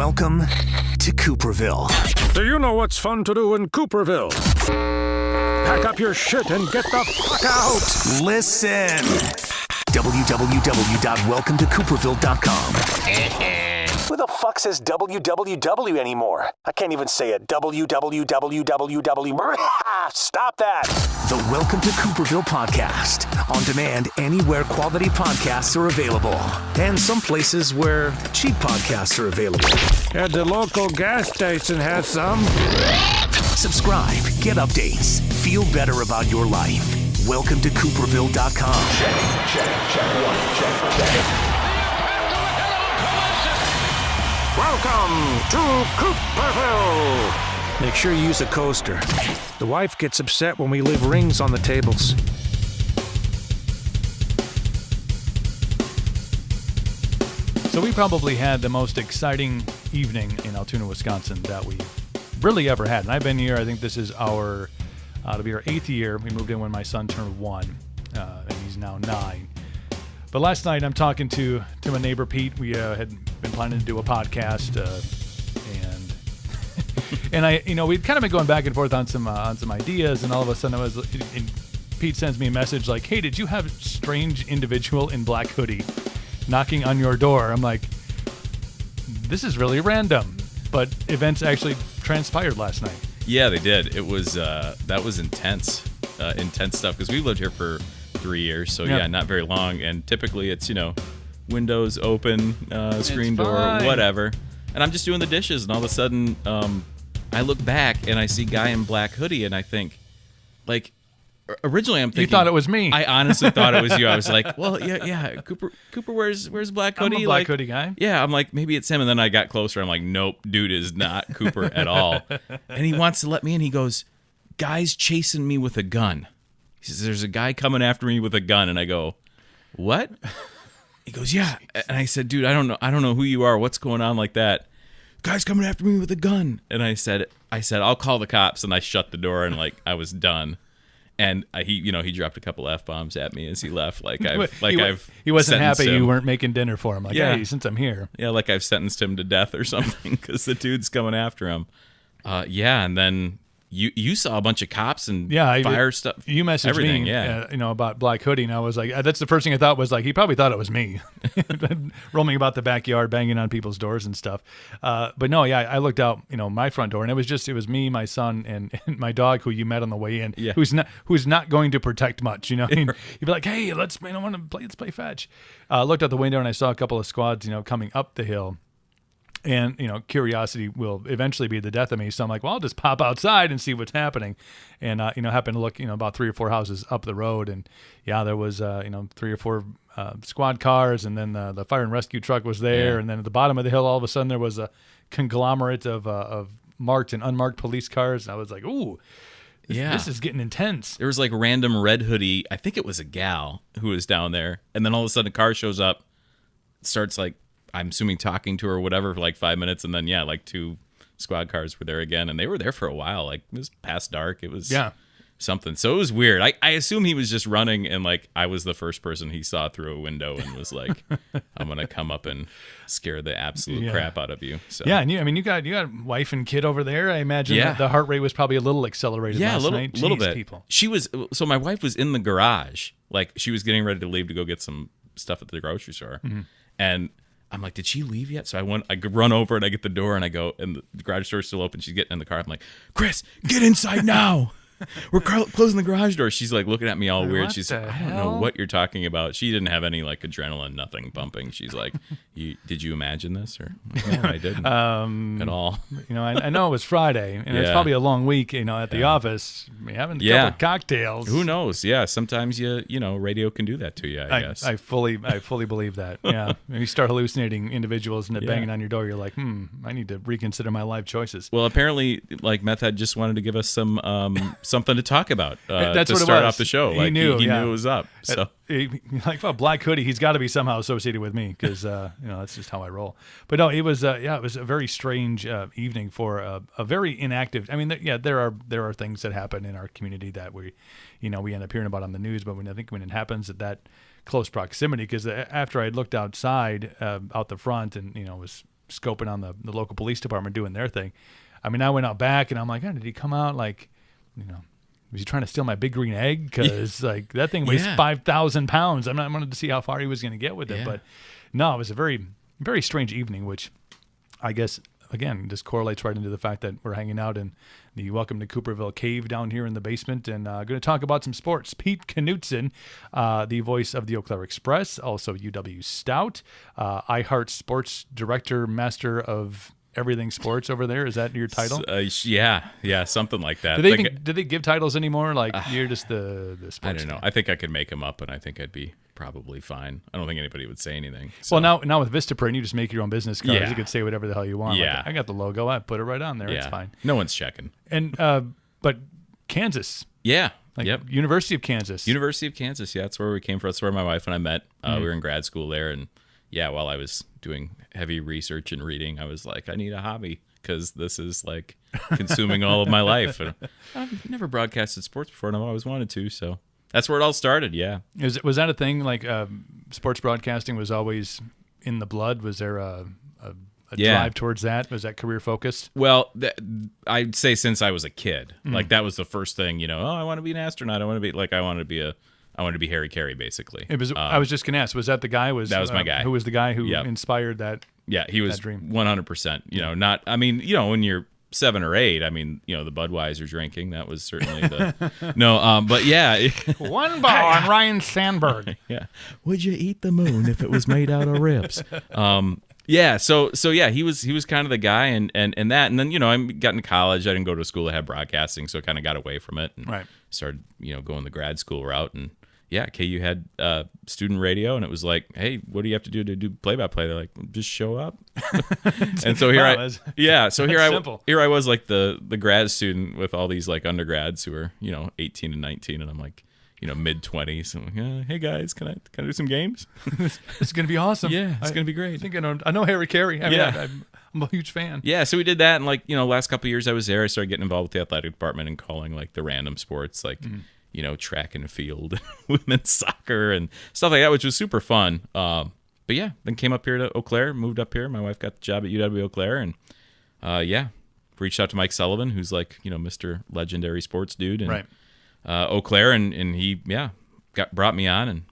Welcome to Cooperville. Do you know what's fun to do in Cooperville? Pack up your shit and get the fuck out! Listen. www.welcometocooperville.com. Who the fuck says www anymore? I can't even say it. www. Stop that. The Welcome to Cooperville podcast. On demand anywhere quality podcasts are available. And some places where cheap podcasts are available. At the local gas station has some. Subscribe, get updates, feel better about your life. Welcome to Cooperville.com. Check one, check. Welcome to Cooperville! Make sure you use a coaster. The wife gets upset when we leave rings on the tables. So we probably had the most exciting evening in Altoona, Wisconsin that we really ever had. And I've been here, I think this is it'll be our 8th year. We moved in when my son turned 1, and he's now 9. But last night I'm talking to my neighbor Pete. We had been planning to do a podcast, and we'd kind of been going back and forth on some ideas, and all of a sudden Pete sends me a message like, "Hey, did you have a strange individual in black hoodie knocking on your door?" I'm like, this is really random, but events actually transpired last night. Yeah, they did. It was that was intense stuff because we lived here for 3 years, so yeah, not very long. And typically it's windows open, screen door, whatever. And I'm just doing the dishes, and all of a sudden I look back and I see a guy in black hoodie, and I think, like, originally I'm thinking you thought it was me. I honestly thought it was you. I was like, well, yeah. Cooper wears black hoodie. I'm a black hoodie guy. Yeah, I'm like, maybe it's him. And then I got closer. I'm like, nope, dude is not Cooper at all. And he wants to let me in. He goes, "Guy's chasing me with a gun." He says, "There's a guy coming after me with a gun." And I go, "What?" He goes, "Yeah." And I said, "Dude, I don't know who you are. What's going on like that?" "Guy's coming after me with a gun." And I said, "I'll call the cops." And I shut the door, and like I was done. And he dropped a couple F-bombs at me as he left. He wasn't happy him. You weren't making dinner for him. Like, hey, since I'm here. Yeah, like I've sentenced him to death or something because the dude's coming after him. And then you saw a bunch of cops and fire stuff. You messaged everything, me, about Black Hoodie, and I was like, that's the first thing I thought was like, he probably thought it was me, roaming about the backyard, banging on people's doors and stuff. But no, I looked out, my front door, and it was me, my son, and my dog, who you met on the way in, who's not going to protect much. You'd be like, hey, let's play fetch. Looked out the window, and I saw a couple of squads, coming up the hill. And, curiosity will eventually be the death of me. So I'm like, well, I'll just pop outside and see what's happening. And, happened to look, about 3 or 4 houses up the road. And, there was, 3 or 4 squad cars. And then the fire and rescue truck was there. Yeah. And then at the bottom of the hill, all of a sudden, there was a conglomerate of marked and unmarked police cars. And I was like, ooh, this is getting intense. There was like random red hoodie. I think it was a gal who was down there. And then all of a sudden, a car shows up, starts like, I'm assuming talking to her or whatever for like 5 minutes, and then 2 squad cars were there again, and they were there for a while. Like, it was past dark. It was something. So it was weird. I assume he was just running, and like I was the first person he saw through a window, and was like, "I'm gonna come up and scare the absolute crap out of you." So and you got wife and kid over there. I imagine that the heart rate was probably a little accelerated. last night. A little bit. People. So my wife was in the garage, like she was getting ready to leave to go get some stuff at the grocery store, and I'm like, did she leave yet? So I run over and I get the door and I go, and the garage door's still open. She's getting in the car. I'm like, "Chris, get inside now. We're closing the garage door." She's like looking at me all weird. She's like, "I don't know what you're talking about." She didn't have any like adrenaline, nothing pumping. She's like, "Did you imagine this?" Or no, I didn't at all. I know it was Friday, and it's probably a long week. At the office, having a couple of cocktails. Who knows? Yeah, sometimes radio can do that to you. I guess I fully believe that. Yeah, when you start hallucinating individuals and they're banging on your door, you're like, I need to reconsider my life choices. Well, apparently, like Meth Head just wanted to give us some something to talk about. That's to what start it was. off the show. He knew Black Hoodie, he's got to be somehow associated with me because that's just how I roll. But no, it was it was a very strange evening for a very inactive. I mean, there are things that happen in our community that we end up hearing about on the news, but when it happens at that close proximity, because after I had looked outside out the front and was scoping on the local police department doing their thing. I mean, I went out back and I'm like, oh, did he come out like, was he trying to steal my big green egg? Because like that thing weighs 5,000 pounds. I wanted to see how far he was going to get with it. But no, it was a very, very strange evening, which I guess, again, just correlates right into the fact that we're hanging out in the Welcome to Cooperville cave down here in the basement and going to talk about some sports. Pete Knutson, the voice of the Eau Claire Express, also UW Stout, iHeart Sports Director, Master of Everything Sports over there. Is that your title? Yeah, something like that. Do they give titles anymore? Like you're just the sports I don't know. guy? I think I could make them up, and I think I'd be probably fine. I don't think anybody would say anything. So. Well, now with Vistaprint, you just make your own business cards. Yeah. You can say whatever the hell you want. Yeah. Like, I got the logo. I put it right on there. Yeah. It's fine. No one's checking. And but Kansas. Yeah. Like University of Kansas. University of Kansas. Yeah, that's where we came from. That's where my wife and I met. We were in grad school there, and while I was doing heavy research and reading, I was like, I need a hobby because this is like consuming all of my life. And I've never broadcasted sports before, and I've always wanted to. So that's where it all started. Yeah. Was that a thing? Like sports broadcasting was always in the blood? Was there a drive towards that? Was that career focused? Well, I'd say since I was a kid, like that was the first thing. I want to be an astronaut. I want to be Harry Carey, basically. It was. I was just gonna ask. Was that the guy? That was my guy. Who was the guy who inspired that? Yeah, he was 100%. Not. I mean, when you're 7 or 8, I mean, the Budweiser drinking, that was certainly the no. But yeah, one ball on Ryan Sandberg. Yeah. Would you eat the moon if it was made out of ribs? Yeah. So yeah, he was kind of the guy, and that, and then I got into college. I didn't go to a school that had broadcasting, so I kind of got away from it, and started going the grad school route, and. Yeah, KU had student radio, and it was like, hey, what do you have to do play-by-play? They're like, just show up. And so here I was like the grad student with all these like undergrads who are 18 and 19, and I'm like mid-20s. I'm like, hey guys, can I do some games? It's gonna be awesome. Yeah, it's gonna be great. I think I know Harry Carey. I'm a huge fan. Yeah, so we did that, and like last couple of years I was there, I started getting involved with the athletic department and calling like the random sports like. Track and field and women's soccer and stuff like that, which was super fun. But yeah, then came up here to Eau Claire, moved up here. My wife got the job at UW Eau Claire, and reached out to Mike Sullivan, who's like, Mr. Legendary Sports Dude in Eau Claire, and he brought me on, and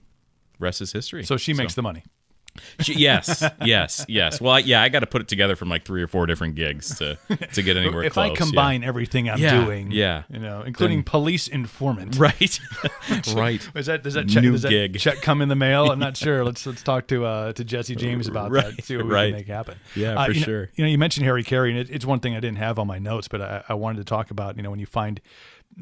rest is history. So she makes the money. Yes. Well, I got to put it together from like 3 or 4 different gigs to get anywhere if close. I combine everything I'm doing, including police informant, right? Does that gig. check come in the mail? I'm not sure. Let's talk to Jesse James about that. See what we can make happen. Yeah, for sure. You mentioned Harry Carey, and it's one thing I didn't have on my notes, but I wanted to talk about. When you find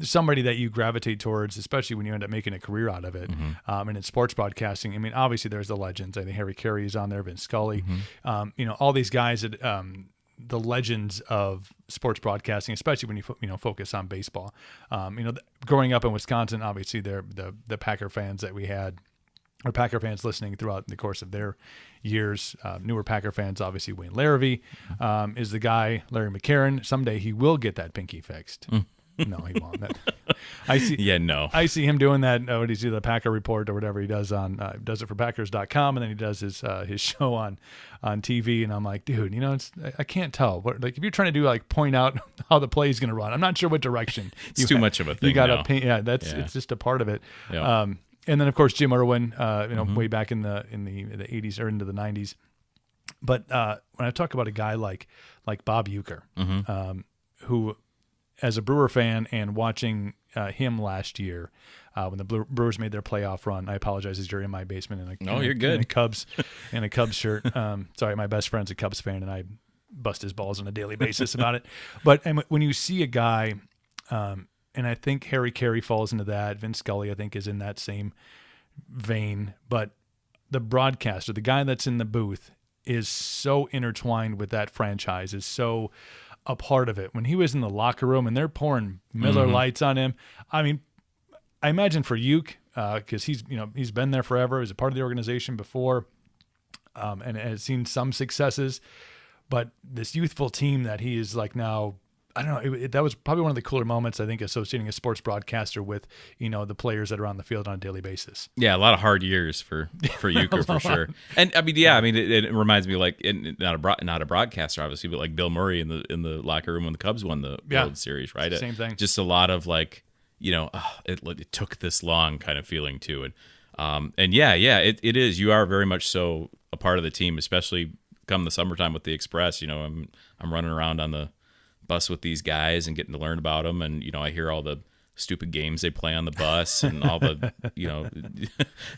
somebody that you gravitate towards, especially when you end up making a career out of it. And in sports broadcasting, I mean, obviously there's the legends. I think Harry Carey is on there, Vince Scully, all these guys that, the legends of sports broadcasting, especially when you focus on baseball. Growing up in Wisconsin, obviously they're the Packer fans that we had, or Packer fans listening throughout the course of their years. Newer Packer fans, obviously Wayne Larrivee is the guy. Larry McCarron. Someday he will get that pinky fixed. No, he won't. I see. Yeah, no. I see him doing that. What does he do? The Packer Report or whatever he does on does it for Packers.com, and then he does his show on TV. And I'm like, dude, I can't tell. Like if you're trying to do like point out how the play is going to run, I'm not sure what direction. It's too much of a thing. You got to paint. Yeah, it's just a part of it. Yeah. And then of course Jim Irwin, way back in the 80s or into the 90s. But when I talk about a guy like Bob Uecker, who, as a Brewer fan and watching him last year when the Brewers made their playoff run, I apologize as you're in my basement you're good. in a Cubs shirt. Sorry, my best friend's a Cubs fan, and I bust his balls on a daily basis about it. But when you see a guy, and I think Harry Carey falls into that, Vince Scully I think is in that same vein, but the broadcaster, the guy that's in the booth, is so intertwined with that franchise, is so a part of it. When he was in the locker room and they're pouring Miller Lights on him, I mean, I imagine for Uke, because he's been there forever, he was a part of the organization before, and has seen some successes, but this youthful team that he is like now I don't know. That was probably one of the cooler moments, I think, associating a sports broadcaster with, the players that are on the field on a daily basis. Yeah, a lot of hard years for Euchre for sure. And I mean, it reminds me like not a broadcaster obviously, but like Bill Murray in the locker room when the Cubs won the World Series, right? Same thing. Just a lot of like, it took this long kind of feeling too, and it is. You are very much so a part of the team, especially come the summertime with the Express. I'm running around on the bus with these guys and getting to learn about them, and I hear all the stupid games they play on the bus and all the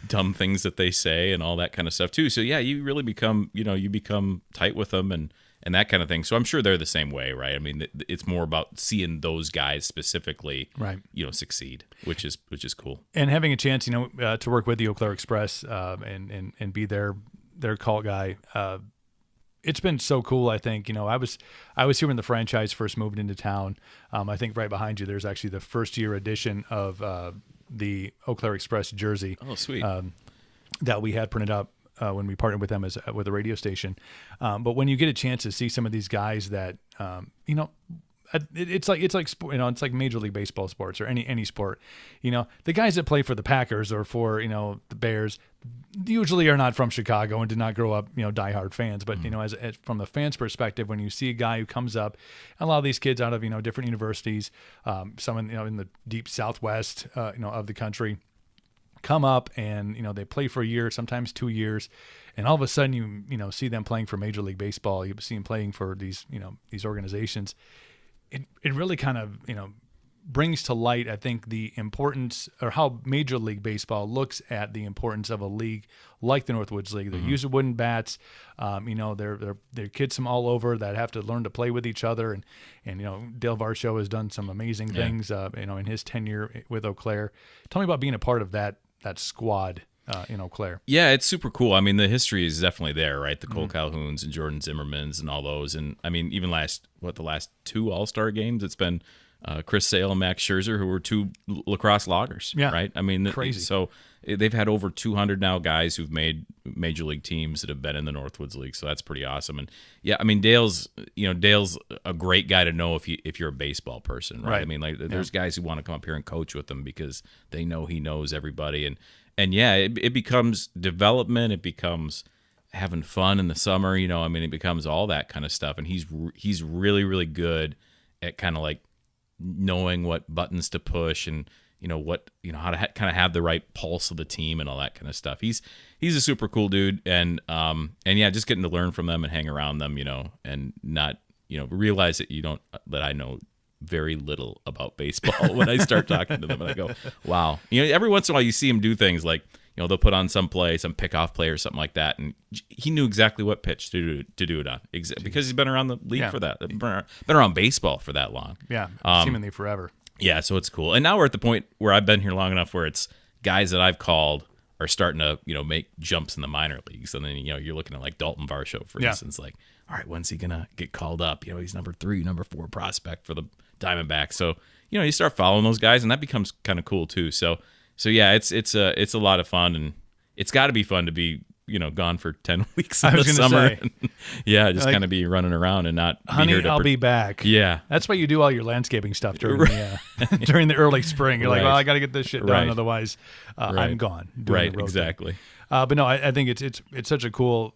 dumb things that they say and all that kind of stuff too. So yeah, you really become tight with them and that kind of thing. So I'm sure they're the same way, right? I mean, it's more about seeing those guys specifically, right, succeed, which is cool. And having a chance, to work with the Eau Claire Express and be their call guy. It's been so cool. I think, I was here when the franchise first moved into town. I think right behind you, there's actually the first year edition of the Eau Claire Express jersey. Oh, sweet. That we had printed up when we partnered with them with a radio station. But when you get a chance to see some of these guys that, it's like it's like Major League Baseball sports or any sport. The guys that play for the Packers or for the Bears usually are not from Chicago and did not grow up diehard fans. But as from the fans' perspective, when you see a guy who comes up, a lot of these kids out of different universities, some in the deep Southwest of the country, come up and they play for a year, sometimes 2 years, and all of a sudden you see them playing for Major League Baseball. You see them playing for these organizations. It really kind of, brings to light, I think, the importance or how Major League Baseball looks at the importance of a league like the Northwoods League. They're using wooden bats. They're kids from all over that have to learn to play with each other. And Dale Varsho has done some amazing things, in his tenure with Eau Claire. Tell me about being a part of that squad in Eau Claire. Yeah, it's super cool. I mean, the history is definitely there, right? The Cole Calhouns and Jordan Zimmermans and all those. And I mean, even the last two All-Star games, it's been Chris Sale and Max Scherzer, who were two lacrosse loggers, right? I mean, crazy. So they've had over 200 now guys who've made major league teams that have been in the Northwoods League. So that's pretty awesome. And yeah, I mean, Dale's a great guy to know if you're a baseball person, right? I mean, like there's guys who want to come up here and coach with him because they know he knows everybody. And yeah, it becomes development. It becomes having fun in the summer. It becomes all that kind of stuff. And he's really, really good at kind of like knowing what buttons to push and how to kind of have the right pulse of the team and all that kind of stuff. He's a super cool dude, and yeah, just getting to learn from them and hang around them, and not realize that I know very little about baseball when I start talking to them, and I go, wow. Every once in a while you see him do things like they'll put on some play, some pickoff play or something like that, and he knew exactly what pitch to do it on, because he's been around the league for that, been around baseball for that long. Yeah, seemingly forever. Yeah, so it's cool. And now we're at the point where I've been here long enough where it's guys that I've called are starting to make jumps in the minor leagues, and then you're looking at like Dalton Varsho, for instance, like, all right, when's he gonna get called up? He's number 3, number 4 prospect for the Diamondbacks. So you start following those guys, and that becomes kind of cool too. So yeah, it's a lot of fun, and it's got to be fun to be gone for 10 weeks in the summer. Yeah, just kind of be running around and not. Honey, I'll be back. Yeah, that's why you do all your landscaping stuff during the early spring. You're like, well, I got to get this shit done, otherwise I'm gone. Right, exactly. But no, I think it's such a cool.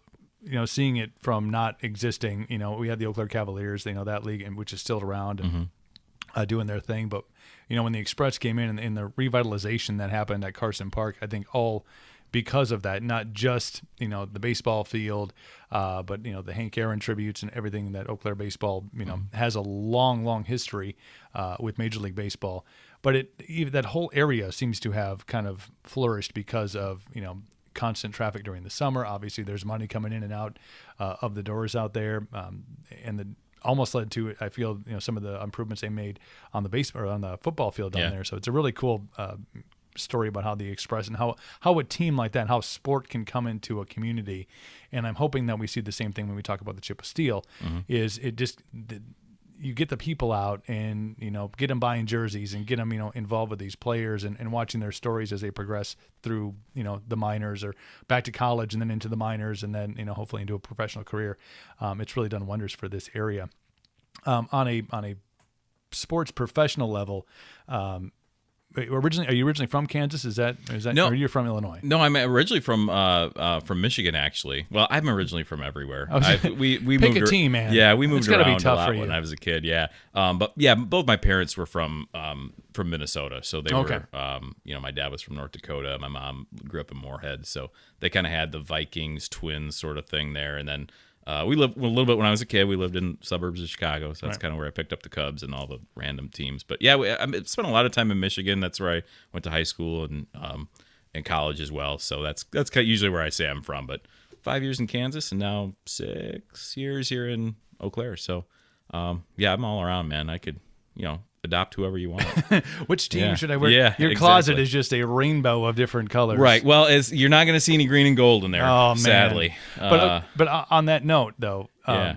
Seeing it from not existing. We had the Eau Claire Cavaliers. That league, and which is still around and doing their thing, but. When the Express came in and the revitalization that happened at Carson Park, I think all because of that, not just, the baseball field, but, the Hank Aaron tributes and everything that Eau Claire baseball, has a long, long history with Major League Baseball. But that whole area seems to have kind of flourished because of, constant traffic during the summer. Obviously, there's money coming in and out of the doors out there, and almost led to, I feel, some of the improvements they made on the baseball or on the football field down there. So it's a really cool story about how the Express and how a team like that, how sport can come into a community. And I'm hoping that we see the same thing when we talk about the Chip of Steel. Is it just you get the people out and get them buying jerseys and get them involved with these players and watching their stories as they progress through the minors or back to college and then into the minors and then hopefully into a professional career. It's really done wonders for this area. On a sports professional level. Are you originally from Kansas? Is that No. or you're from Illinois? No, I'm originally from Michigan, actually. Well, I'm originally from everywhere. We Pick moved a team, man. Yeah, we moved It's gotta be around a tough lot for you. when I was a kid. Yeah, but yeah, both my parents were from Minnesota, so they Okay. were. My dad was from North Dakota. My mom grew up in Moorhead, so they kind of had the Vikings twins sort of thing there, and then. We lived a little bit when I was a kid. We lived in suburbs of Chicago, so that's kind of where I picked up the Cubs and all the random teams. But yeah, I spent a lot of time in Michigan. That's where I went to high school and college as well. So that's kind of usually where I say I'm from. But 5 years in Kansas and now 6 years here in Eau Claire. So yeah, I'm all around, man. I could adopt whoever you want. Which team Yeah. should I wear? Yeah, Your closet exactly. is just a rainbow of different colors. Right. Well, you're not going to see any green and gold in there, Oh man. sadly. But on that note, though, Yeah.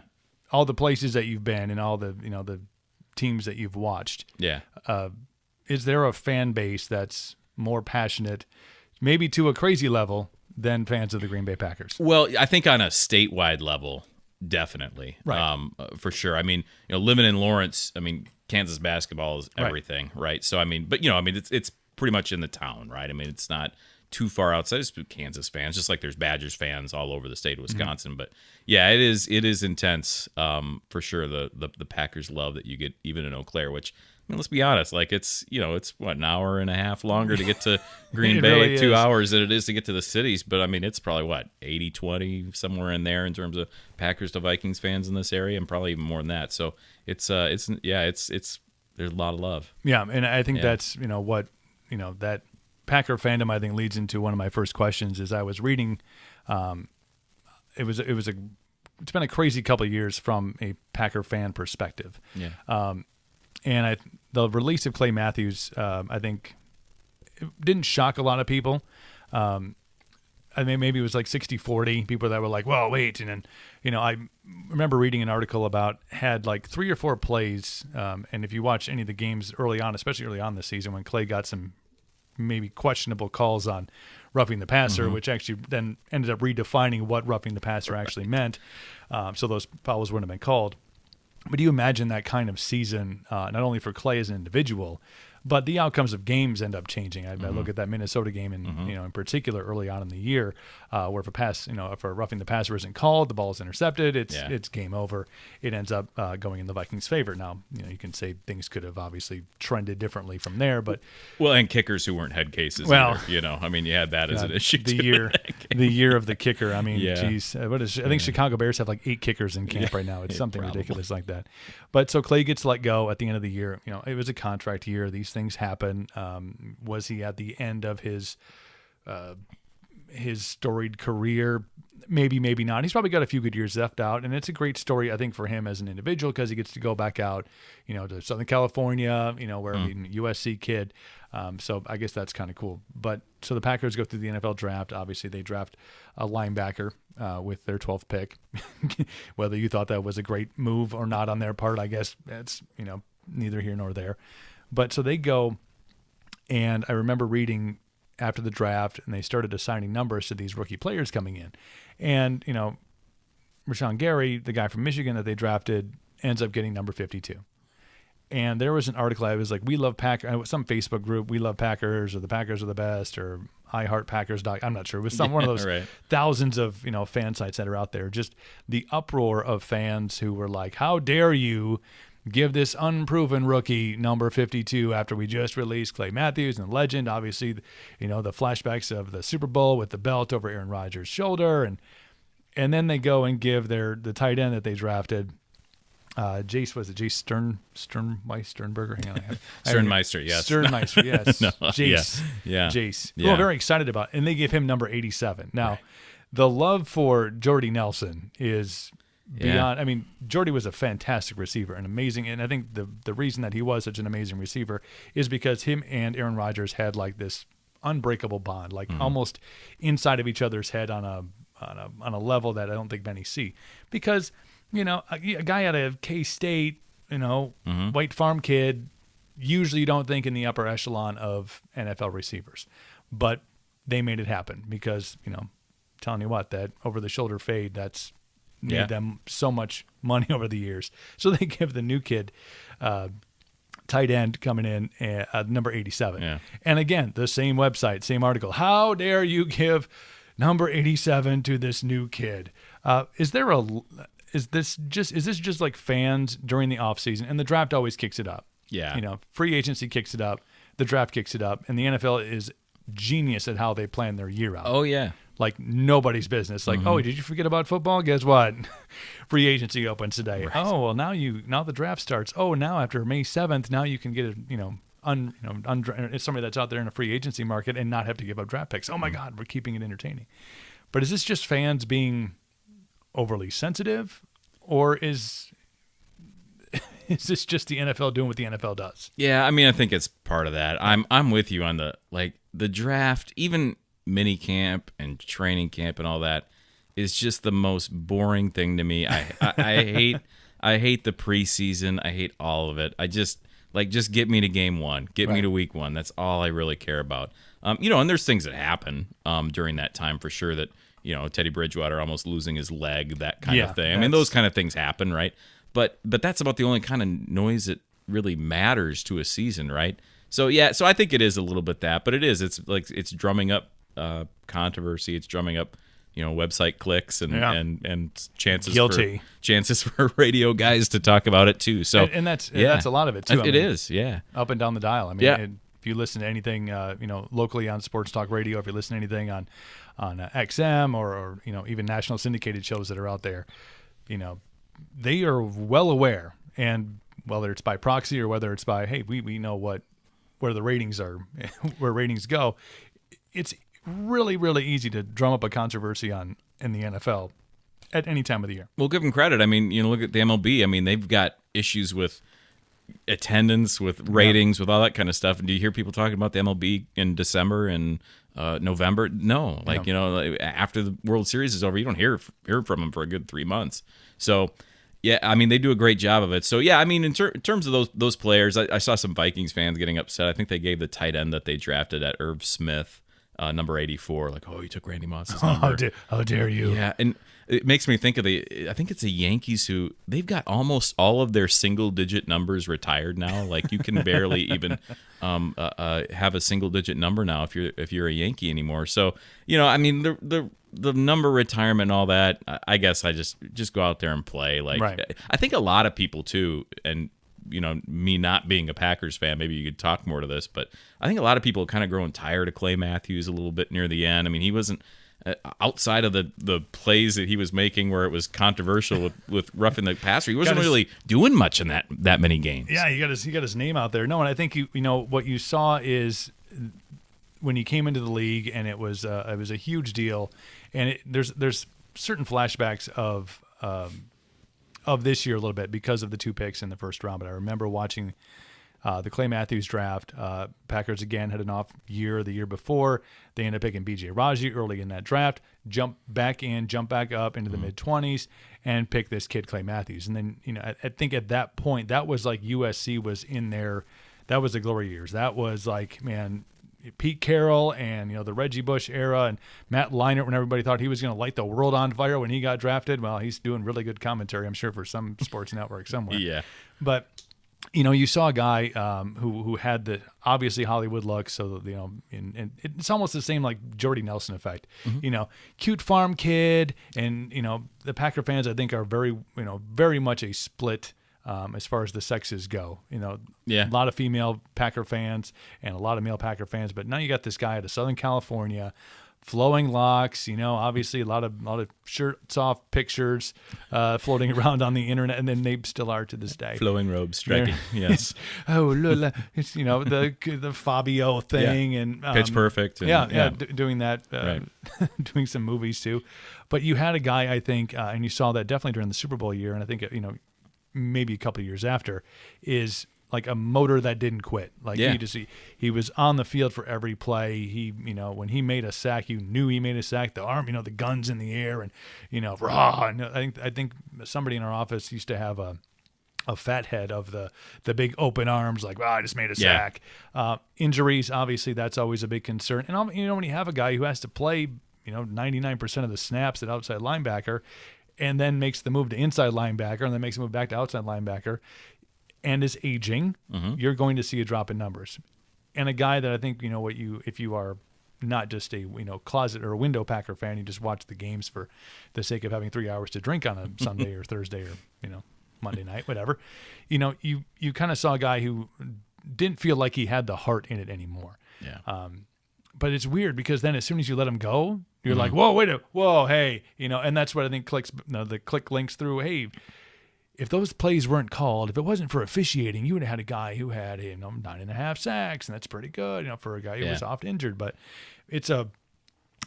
all the places that you've been and all the the teams that you've watched, Yeah. is there a fan base that's more passionate, maybe to a crazy level, than fans of the Green Bay Packers? Well, I think on a statewide level, definitely, Right. For sure. I mean, living in Lawrence, Kansas basketball is Right. everything, right? So, it's pretty much in the town, right? It's not too far outside. It's Kansas fans, just like there's Badgers fans all over the state of Wisconsin. But yeah, it is intense, for sure. The Packers love that you get even in Eau Claire, which. Let's be honest. Like it's what, an hour and a half longer to get to Green It Bay, really 2 is. hours than it is to get to the cities. But it's probably what 80-20 somewhere in there in terms of Packers to Vikings fans in this area, and probably even more than that. So it's there's a lot of love. Yeah, and I think Yeah. that's what that Packer fandom I think leads into one of my first questions. Is I was reading, it's been a crazy couple of years from a Packer fan perspective. Yeah. And the release of Clay Matthews, I think, it didn't shock a lot of people. I mean, maybe it was like 60-40 people that were like, well, wait. And then, I remember reading an article had like 3 or 4 plays. And if you watch any of the games early on, especially early on this season, when Clay got some maybe questionable calls on roughing the passer, which actually then ended up redefining what roughing the passer actually meant. So those fouls wouldn't have been called. But do you imagine that kind of season, not only for Clay as an individual, but the outcomes of games end up changing? I look at that Minnesota game, in particular early on in the year, where if a pass, if a roughing the passer isn't called, the ball is intercepted, it's game over. It ends up going in the Vikings' favor. Now, you can say things could have obviously trended differently from there, but And kickers who weren't head cases. Well, either, you had that as an issue. the too. year of the kicker. I mean, Yeah. geez, I think Chicago Bears have like 8 kickers in camp right now. It's something ridiculous like that. But so Clay gets let go at the end of the year. It was a contract year. These things happen. Was he at the end of his storied career? Maybe, maybe not. He's probably got a few good years left out, and it's a great story, I think, for him as an individual because he gets to go back out, to Southern California, where he's a USC kid. So I guess that's kind of cool. But so the Packers go through the NFL draft. Obviously, they draft a linebacker with their 12th pick. Whether you thought that was a great move or not on their part, I guess it's neither here nor there. But so they go, and I remember reading after the draft, and they started assigning numbers to these rookie players coming in. And, Rashawn Gary, the guy from Michigan that they drafted, ends up getting number 52. And there was an article, I was like, we love Packers, some Facebook group, we love Packers, or the Packers are the best, or iHeart Packers. I'm not sure. It was one of those right. thousands of, fan sites that are out there. Just the uproar of fans who were like, how dare you give this unproven rookie number 52 after we just released Clay Matthews and legend. Obviously, the flashbacks of the Super Bowl with the belt over Aaron Rodgers' shoulder. And then they go and give the tight end that they drafted, Jace Sternberger? Hang on. Sternmeister, yes. Sternmeister, yes. No, Jace. yeah. Jace. Yeah. Who I'm very excited about. And they give him number 87. Now, the love for Jordy Nelson is beyond. I mean, Jordy was a fantastic receiver and amazing. And I think the reason that he was such an amazing receiver is because him and Aaron Rodgers had like this unbreakable bond, like almost inside of each other's head on a level that I don't think many see. Because, a guy out of K-State, white farm kid, usually you don't think in the upper echelon of NFL receivers. But they made it happen because, telling you what, that over-the-shoulder fade, that's made them so much money over the years. So they give the new kid tight end coming in at number 87. Yeah. And again, the same website, same article. How dare you give number 87 to this new kid? Is this just like fans during the offseason? And the draft always kicks it up. Yeah. Free agency kicks it up. The draft kicks it up. And the NFL is genius at how they plan their year out. Oh, yeah. Like nobody's business. Like, oh, did you forget about football? Guess what? Free agency opens today. Right. Oh, well, now the draft starts. Oh, now after May 7th, now you can get it's somebody that's out there in a free agency market and not have to give up draft picks. Oh my God, we're keeping it entertaining. But is this just fans being overly sensitive, or is this just the NFL doing what the NFL does? Yeah, I mean, I think it's part of that. I'm with you on the draft, even mini camp and training camp and all that is just the most boring thing to me. I hate the preseason. I hate all of it. I just get me to game one, get me to week one. That's all I really care about. And there's things that happen during that time for sure that, Teddy Bridgewater almost losing his leg, that kind of thing. I mean, those kind of things happen, right? But that's about the only kind of noise that really matters to a season, right? So I think it is a little bit that, but it's drumming up controversy. It's drumming up, website clicks and chances for radio guys to talk about it too. So and that's a lot of it too. It is, yeah, up and down the dial. I mean, if you listen to anything, locally on sports talk radio, if you listen to anything on XM or even national syndicated shows that are out there, they are well aware, and whether it's by proxy or whether it's by, hey, we know where the ratings are, where ratings go. It's really, really easy to drum up a controversy in the NFL at any time of the year. Well, give them credit. I mean, look at the MLB. I mean, they've got issues with attendance, with ratings, with all that kind of stuff. And do you hear people talking about the MLB in December and November? No. After the World Series is over, you don't hear from them for a good 3 months. So, yeah, I mean, they do a great job of it. So, yeah, I mean, in terms of those players, I saw some Vikings fans getting upset. I think they gave the tight end that they drafted at Irv Smith, number 84, like, oh, you took Randy Moss's number. How dare you? Yeah, and it makes me think of I think it's the Yankees who, they've got almost all of their single-digit numbers retired now. Like, you can barely even have a single-digit number now if you're a Yankee anymore. So, I mean, the number retirement and all that, I guess I just go out there and play. Like, right. I think a lot of people, too, and me not being a Packers fan, maybe you could talk more to this, but I think a lot of people are kind of growing tired of Clay Matthews a little bit near the end. I mean, he wasn't outside of the plays that he was making where it was controversial with roughing the passer. He wasn't really doing much in that many games. Yeah, he got his name out there. No, and I think what you saw is when he came into the league, and it was a huge deal, and there's certain flashbacks of this year a little bit because of the 2 picks in the first round. But I remember watching the Clay Matthews draft. Packers, again, had an off year the year before. They ended up picking B.J. Raji early in that draft, jump back up into the mid-20s, and pick this kid, Clay Matthews. And then, I think at that point, that was like USC was in there. That was the glory years. That was like, man, Pete Carroll and the Reggie Bush era, and Matt Leinart, when everybody thought he was going to light the world on fire when he got drafted. Well, he's doing really good commentary, I'm sure, for some sports network somewhere. Yeah. But you saw a guy who had the obviously Hollywood look, so and it's almost the same like Jordy Nelson effect. Mm-hmm. Cute farm kid, and the Packer fans I think are very much a split. As far as the sexes go, a lot of female Packer fans and a lot of male Packer fans. But now you got this guy out of Southern California, flowing locks. Obviously a lot of shirts off pictures floating around on the internet, and then they still are to this day. Flowing robes, striking. Yes. Oh, Lula. It's the Fabio thing and Pitch Perfect. And, doing that, doing some movies too. But you had a guy, I think, and you saw that definitely during the Super Bowl year, and I think maybe a couple of years after, is like a motor that didn't quit. Like he was on the field for every play. He, when he made a sack, you knew he made a sack. The arm, the guns in the air, and rah. And I think somebody in our office used to have a fat head of the big open arms, like, I just made a sack. Injuries, obviously, that's always a big concern. And when you have a guy who has to play 99% of the snaps at outside linebacker, and then makes the move to inside linebacker, and then makes the move back to outside linebacker, and is aging, you're going to see a drop in numbers. And a guy that I think, if you are not just a closet or a window Packer fan, you just watch the games for the sake of having 3 hours to drink on a Sunday or Thursday or Monday night, whatever. You kind of saw a guy who didn't feel like he had the heart in it anymore. Yeah. But it's weird because then as soon as you let him go, you're like, whoa, hey, and that's what I think the click links through. Hey, if those plays weren't called, if it wasn't for officiating, you would have had a guy who had 9.5 sacks, and that's pretty good, for a guy who was oft injured. But it's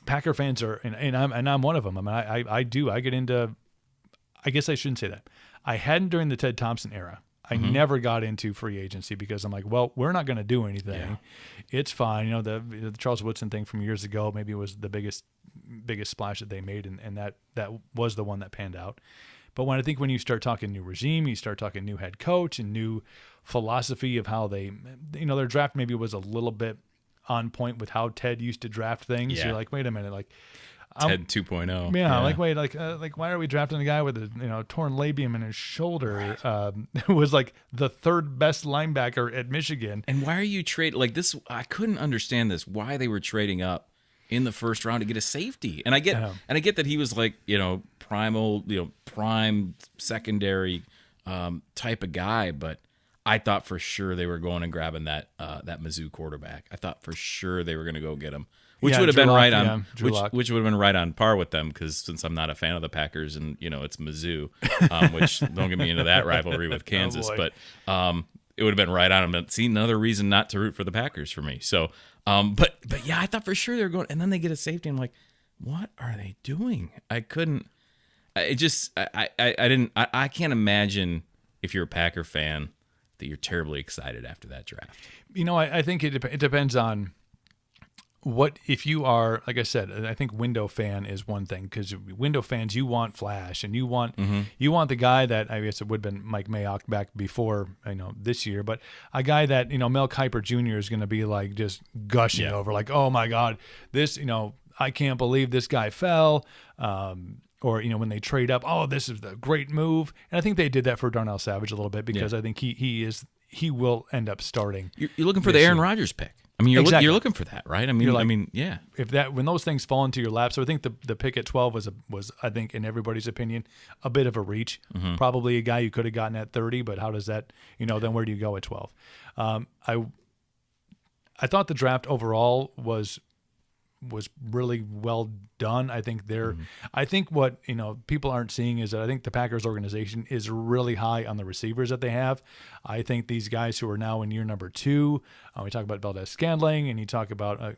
Packer fans are, and I'm one of them. I mean, I get into, I guess I shouldn't say that. I hadn't during the Ted Thompson era. I never got into free agency because I'm like, well, we're not going to do anything. Yeah. It's fine. The Charles Woodson thing from years ago, maybe it was the biggest splash that they made, and that was the one that panned out. But when you start talking new regime, you start talking new head coach and new philosophy of how they, their draft maybe was a little bit on point with how Ted used to draft things. Yeah. You're like, wait a minute, like Ted 2.0. Yeah, like wait, like why are we drafting a guy with a torn labium in his shoulder? Right. Who was like the third best linebacker at Michigan. And why are you trading like this? I couldn't understand this. Why they were trading up in the first round to get a safety? And I get that he was like primal, prime secondary type of guy, but I thought for sure they were going and grabbing that Mizzou quarterback. I thought for sure they were going to go get him. Which would have been right on, which would have been right on par with them, because since I'm not a fan of the Packers and it's Mizzou, which don't get me into that rivalry with Kansas, but it would have been right on them. See, another reason not to root for the Packers for me. So, but yeah, I thought for sure they were going, and then they get a safety. I'm like, what are they doing? I couldn't. It just, I can't imagine if you're a Packer fan that you're terribly excited after that draft. I think it depends on. What if you are, like I said, I think window fan is one thing, because window fans, you want flash, and you want the guy that, I guess it would have been Mike Mayock back before this year, but a guy that Mel Kiper Jr. is going to be like just gushing over, like, oh my God, this I can't believe this guy fell, or when they trade up, oh, this is the great move, and I think they did that for Darnell Savage a little bit, because I think he will end up starting. You're looking for the Aaron Rodgers pick. I mean, you're looking for that, right? I mean, yeah. When those things fall into your lap, so I think the pick at 12 was I think in everybody's opinion a bit of a reach. Probably a guy you could have gotten at 30, but how does that? Then where do you go at 12? I thought the draft overall was really well done. I think I think what people aren't seeing is that I think the Packers organization is really high on the receivers that they have. I think these guys who are now in year number 2, we talk about Valdez-Scantling and you talk about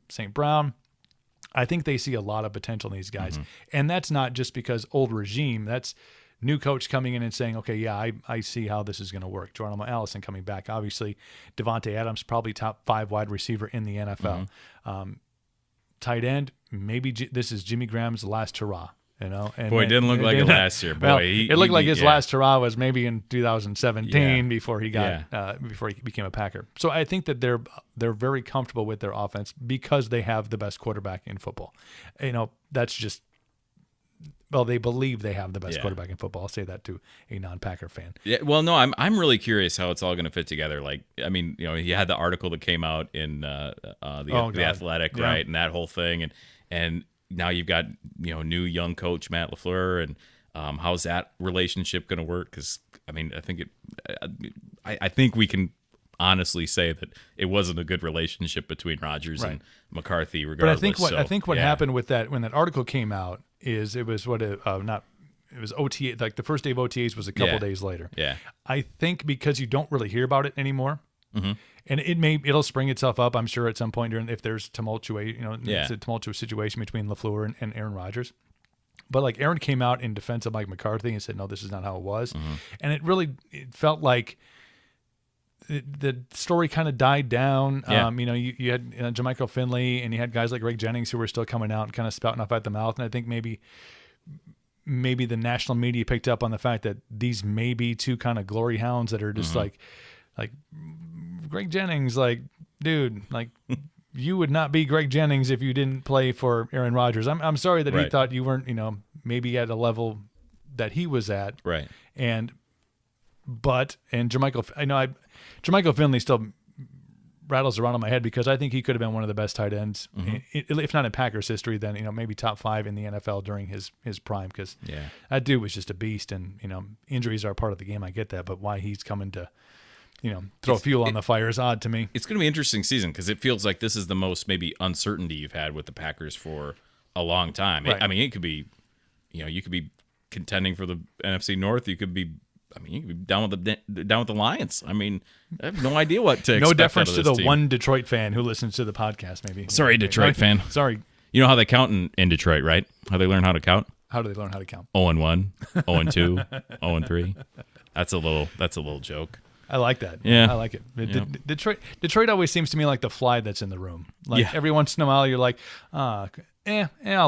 St. Brown. I think they see a lot of potential in these guys, and that's not just because old regime. That's new coach coming in and saying, okay, yeah, I see how this is going to work. Geronimo Allison coming back. Obviously, Devontae Adams, probably top 5 wide receiver in the NFL. Tight end, maybe this is Jimmy Graham's last hurrah. And boy, it didn't look like it last year. Boy, well, it looked like his last hurrah was maybe in 2017 before he got before he became a Packer. So I think that they're very comfortable with their offense because they have the best quarterback in football. That's just. Well, they believe they have the best quarterback in football. I'll say that to a non-Packer fan. Yeah, well, no, I'm really curious how it's all going to fit together. Like, I mean, you had the article that came out in the Athletic, right, and that whole thing, and now you've got new young coach Matt LaFleur, and how's that relationship going to work? Because I mean, I think we can honestly say that it wasn't a good relationship between Rodgers and McCarthy, regardless. But I think what happened with that when that article came out is it was it was OTA, like the first day of OTAs was a couple days later. Yeah, I think because you don't really hear about it anymore, and it'll spring itself up, I'm sure, at some point if there's it's a tumultuous situation between LaFleur and Aaron Rodgers. But like Aaron came out in defense of Mike McCarthy and said, no, this is not how it was, and it felt like. The story kind of died down. Yeah. You had Jermichael Finley, and you had guys like Greg Jennings who were still coming out and kind of spouting off at the mouth. And I think maybe the national media picked up on the fact that these may be two kind of glory hounds that are just like Greg Jennings, like, dude, like you would not be Greg Jennings if you didn't play for Aaron Rodgers. I'm sorry that he thought you weren't, maybe at a level that he was at. Right. And and Jermichael Finley still rattles around in my head because I think he could have been one of the best tight ends, if not in Packers history, then maybe top 5 in the NFL during his prime. Because that dude was just a beast, and injuries are part of the game. I get that, but why he's coming to throw fuel on the fire is odd to me. It's going to be an interesting season because it feels like this is the most maybe uncertainty you've had with the Packers for a long time. Right. It could be, you could be contending for the NFC North. You could be down with the Lions. I have no idea what to expect. No deference out of to this the team. one Detroit fan who listens to the podcast, maybe. Sorry, Detroit fan. Sorry. You know how they count in Detroit, right? How they learn how to count? How do they learn how to count? 0-1, 0-2, 0-3. That's a little joke. I like that. Yeah. I like it. Detroit always seems to me like the fly that's in the room. Like every once in a while you're like, I'll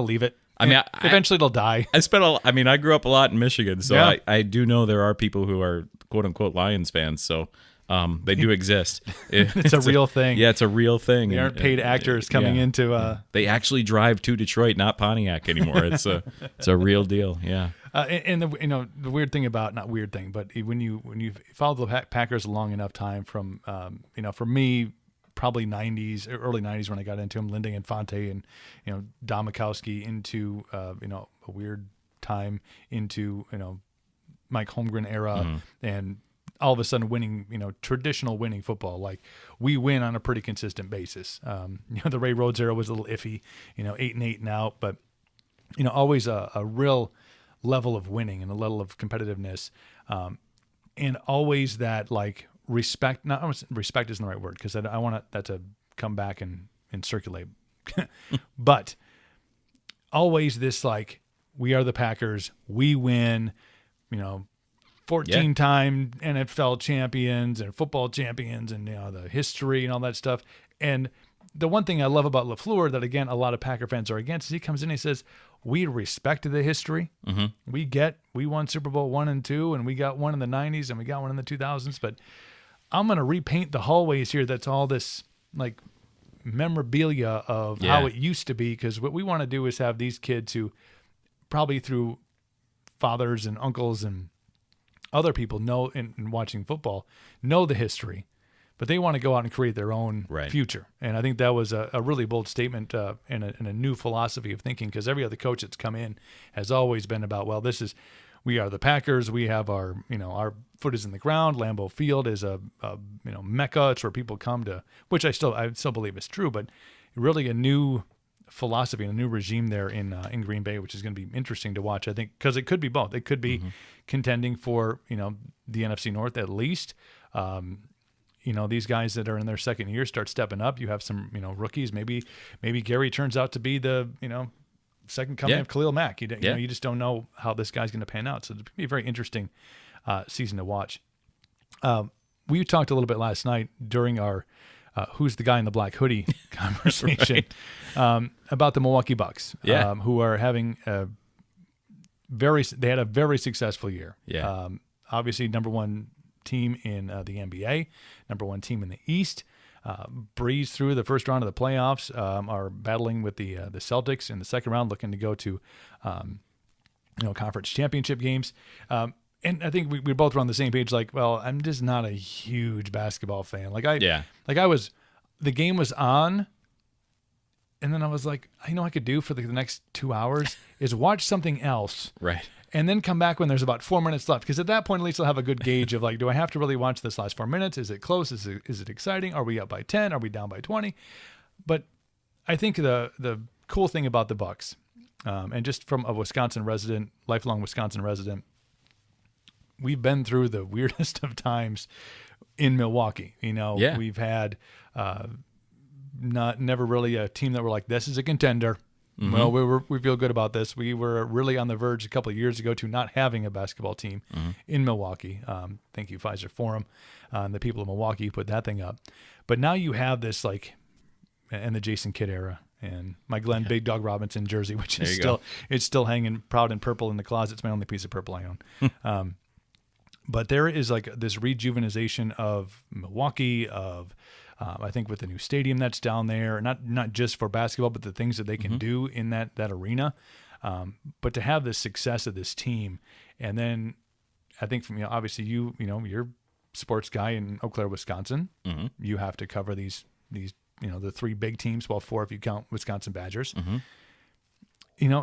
leave it. Eventually it'll die. I grew up a lot in Michigan, so Yeah. I do know there are people who are quote unquote Lions fans. So they do exist. It's a real thing. Yeah, it's a real thing. They aren't paid actors coming into. They actually drive to Detroit, not Pontiac anymore. It's a real deal. Yeah. And the weird thing about, not weird thing, but when you follow the Packers a long enough time from for me, probably 90s, early 90s when I got into them, Linding and Fonte and Don Mikowski, into a weird time into Mike Holmgren era, and all of a sudden winning, traditional winning football. Like we win on a pretty consistent basis. The Ray Rhodes era was a little iffy, 8-8 and out, but always a real level of winning and a level of competitiveness, and always that like respect. Not respect isn't the right word because I want that to come back and circulate, but always this like we are the Packers, we win, 14-time NFL champions and football champions, and the history and all that stuff. And the one thing I love about LaFleur that, again, a lot of Packer fans are against is he comes in and he says, we respect the history. We won Super Bowl I and II, and we got one in the 90s and we got one in the 2000s, but I'm going to repaint the hallways here. That's all this like memorabilia of how it used to be, because what we want to do is have these kids who probably through fathers and uncles and other people know in watching football, know the history, but they want to go out and create their own future. And I think that was a really bold statement and a new philosophy of thinking, because every other coach that's come in has always been about, well, we are the Packers. We have our our foot is in the ground. Lambeau Field is a mecca. It's where people come to, which I still believe is true, but really a new philosophy and a new regime there in Green Bay, which is going to be interesting to watch, I think, because it could be both. It could be contending for the NFC North at least. These guys that are in their second year start stepping up. You have some rookies. Maybe Gary turns out to be the second coming of Khalil Mack. You just don't know how this guy's going to pan out. So it'll be a very interesting season to watch. We talked a little bit last night during our who's the guy in the black hoodie conversation about the Milwaukee Bucks, who are having they had a very successful year. Obviously number one team in the NBA, number one team in the East, breezed through the first round of the playoffs, are battling with the Celtics in the second round, looking to go to conference championship games. And I think we both were on the same page. Like, well, I'm just not a huge basketball fan. The game was on, and then I was like, I could do for the next 2 hours is watch something else, right? And then come back when there's about 4 minutes left, because at that point at least I'll have a good gauge of like, do I have to really watch this last 4 minutes? Is it close? Is it exciting? Are we up by 10? Are we down by 20? But I think the cool thing about the Bucks, and just from a Wisconsin resident, lifelong Wisconsin resident, we've been through the weirdest of times in Milwaukee. We've had never really a team that were like, this is a contender. Well, we feel good about this. We were really on the verge a couple of years ago to not having a basketball team in Milwaukee. Thank you, Pfizer Forum, and the people of Milwaukee who put that thing up. But now you have this and the Jason Kidd era, and my Glenn Big Dog Robinson jersey, which is still hanging proud and purple in the closet. It's my only piece of purple I own. But there is like this rejuvenization of Milwaukee, I think with the new stadium that's down there, not just for basketball, but the things that they can do in that arena. But to have the success of this team, and then I think from obviously you're a sports guy in Eau Claire, Wisconsin. Mm-hmm. You have to cover these the three big teams, well, four if you count Wisconsin Badgers. Mm-hmm.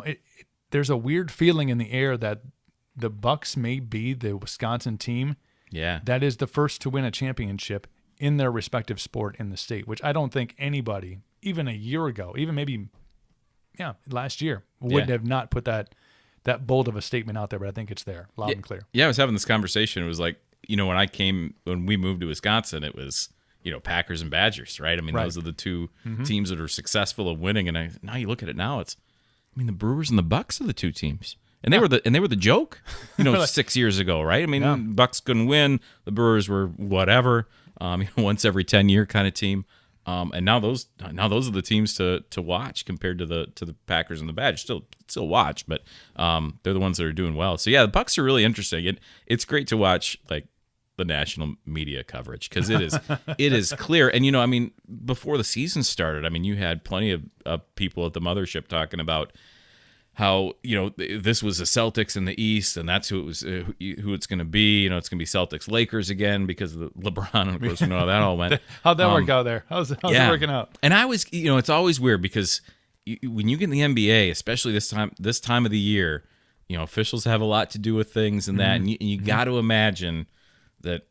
There's a weird feeling in the air that the Bucks may be the Wisconsin team that is the first to win a championship in their respective sport in the state, which I don't think anybody, even a year ago, even maybe last year, would have not put that bold of a statement out there, but I think it's there, loud and clear. Yeah, I was having this conversation. It was like, when we moved to Wisconsin, it was, Packers and Badgers, right? I mean, those are the two teams that are successful of winning. And now you look at it now, the Brewers and the Bucks are the two teams. And they were the joke, 6 years ago, right? I mean, Bucks couldn't win. The Brewers were whatever, once every 10-year kind of team. And now those are the teams to watch compared to the Packers and the Badgers. Still watch, but they're the ones that are doing well. So yeah, the Bucks are really interesting. It's great to watch like the national media coverage because it is clear. And before the season started, you had plenty of people at the mothership talking about how this was the Celtics in the East, and that's who it's going to be. It's going to be Celtics Lakers again because of LeBron, and of course we know how that all went. How'd that work out there? How's it working out? And I was, it's always weird because when you get in the NBA, especially this time of the year, officials have a lot to do with things and that, and you got to imagine that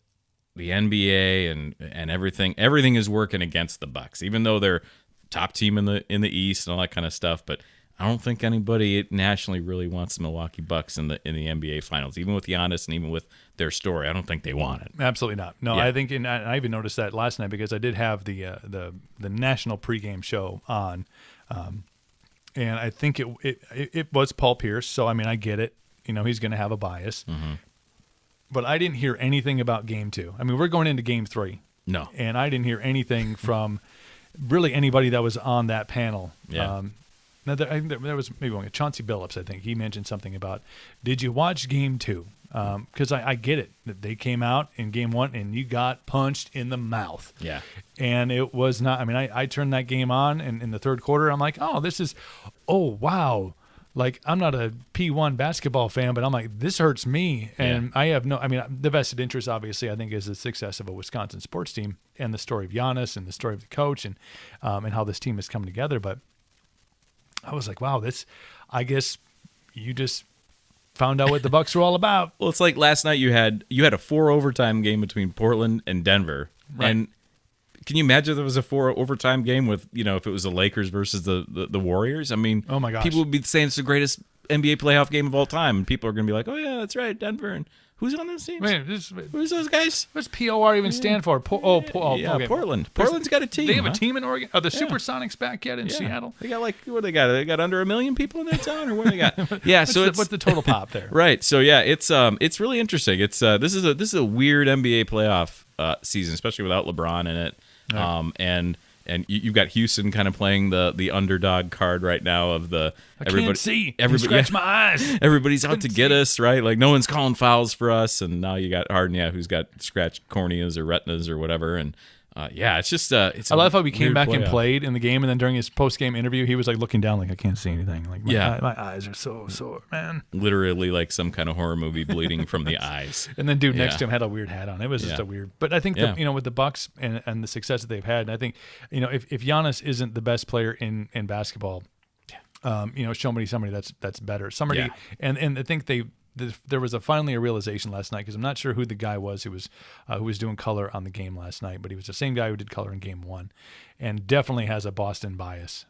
the NBA and everything is working against the Bucks, even though they're top team in the East and all that kind of stuff, but. I don't think anybody nationally really wants the Milwaukee Bucks in the NBA Finals, even with Giannis and even with their story. I don't think they want it. Absolutely not. No, I think, and I even noticed that last night because I did have the national pregame show on, and I think it was Paul Pierce. So I get it. He's going to have a bias, but I didn't hear anything about Game 2. We're going into Game 3. No, and I didn't hear anything from really anybody that was on that panel. Yeah. Now, I think there was maybe one, Chauncey Billups, I think. He mentioned something about, did you watch Game 2? Because I get it. They came out in Game 1, and you got punched in the mouth. Yeah. And it was not – I turned that game on, and in the third quarter, I'm like, wow. Like, I'm not a P1 basketball fan, but I'm like, this hurts me. And I have the vested interest, obviously, I think, is the success of a Wisconsin sports team and the story of Giannis and the story of the coach and how this team has come together. But – I was like, wow, I guess you just found out what the Bucks were all about. Well, it's like last night you had a 4 overtime game between Portland and Denver. Right. And can you imagine if there was a 4 overtime game with, if it was the Lakers versus the Warriors? Oh my gosh. People would be saying it's the greatest NBA playoff game of all time. And people are going to be like, oh yeah, that's right, Denver. And who's on those teams? Who's those guys? What's POR even stand for? Okay. Portland. Portland's got a team. They have a team in Oregon. Are the Supersonics back yet in Seattle? They got what they got? They got under 1 million people in their town, or what they got? Yeah. What's the total pop there? Right. So yeah, it's really interesting. It's this is a weird NBA playoff season, especially without LeBron in it. Right. And you've got Houston kind of playing the underdog card right now of everybody. Can't see. Everybody scratch my eyes. Everybody's out to get us, right? Like no one's calling fouls for us, and now you got Harden, who's got scratched corneas or retinas or whatever, and it's just it's. I love how he came back and played in the game, and then during his post game interview, he was like looking down, like I can't see anything. Like my eyes are so sore, man. Literally like some kind of horror movie, bleeding from the eyes. And then dude next to him had a weird hat on. It was just a weird. But I think with the Bucks and the success that they've had, and I think if Giannis isn't the best player in basketball, show me somebody that's better. Somebody and I think there was finally a realization last night because I'm not sure who the guy was who was doing color on the game last night, but he was the same guy who did color in Game 1, and definitely has a Boston bias.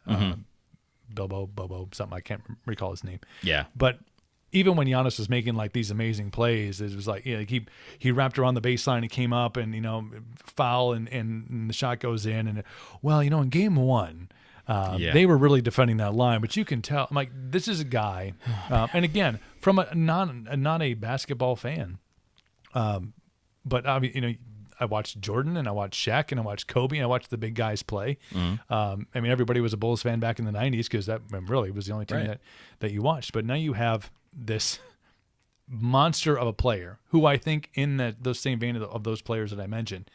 Bobo, something I can't recall his name. Yeah, but even when Giannis was making like these amazing plays, it was like he wrapped around the baseline and came up and foul and the shot goes in and in Game 1. They were really defending that line, but you can tell. I'm like, this is a guy, and again, from a not a basketball fan, but I watched Jordan and I watched Shaq and I watched Kobe and I watched the big guys play. Everybody was a Bulls fan back in the '90s because that really was the only team that you watched. But now you have this monster of a player who I think in those same vein of those players that I mentioned,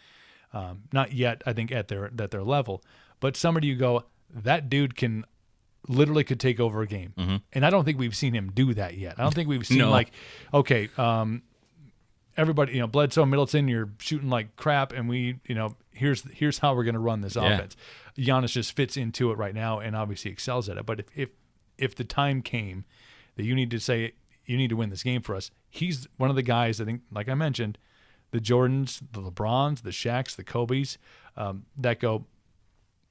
not yet I think at their level, but somebody you go. That dude could take over a game. And I don't think we've seen him do that yet. I don't think we've seen everybody, Bledsoe, Middleton, you're shooting like crap, and we, here's how we're going to run this offense. Giannis just fits into it right now and obviously excels at it. But if the time came that you need to say you need to win this game for us, he's one of the guys, I think, like I mentioned, the Jordans, the LeBrons, the Shaqs, the Kobes, that go,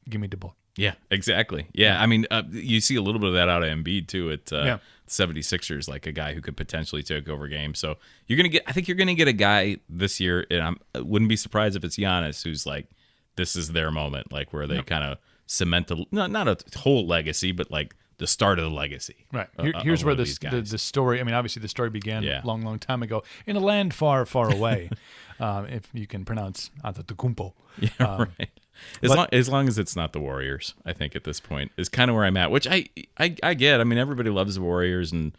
give me the ball. Yeah, exactly. Yeah, I mean, you see a little bit of that out of Embiid too at 76ers, like a guy who could potentially take over games. So I think you're gonna get a guy this year, and I wouldn't be surprised if it's Giannis, who's like, this is their moment, like where they kind of cement not a whole legacy, but like the start of the legacy. Right. Here's where the story. I mean, obviously the story began a long, long time ago in a land far, far away. If you can pronounce Antetokounmpo. Yeah, right. As long as it's not the Warriors, I think at this point is kind of where I'm at, which I get. I mean, everybody loves the Warriors and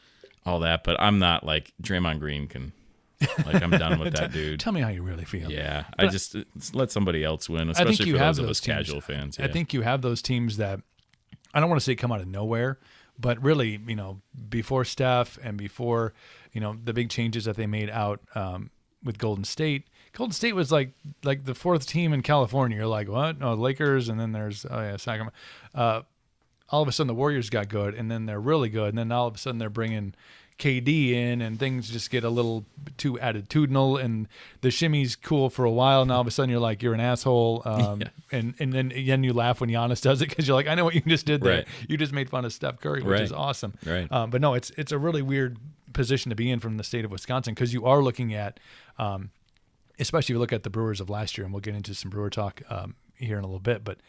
all that, but I'm not like Draymond Green can. Like, I'm done with that dude. Tell me how you really feel. Yeah, I just let somebody else win, especially for those of us casual fans. Yeah. I think you have those teams that I don't want to say come out of nowhere, but really, before Steph and before, the big changes that they made out with Golden State. Golden State was like the fourth team in California. You're like, what? No, Lakers, and then there's Sacramento. All of a sudden, the Warriors got good, and then they're really good, and then all of a sudden they're bringing KD in, and things just get a little too attitudinal, and the shimmy's cool for a while, and all of a sudden you're like, you're an asshole, and then you laugh when Giannis does it because you're like, I know what you just did there. Right. You just made fun of Steph Curry, which is awesome. Right. But no, it's a really weird position to be in from the state of Wisconsin because you are looking at, especially if you look at the Brewers of last year, and we'll get into some Brewer talk here in a little bit, but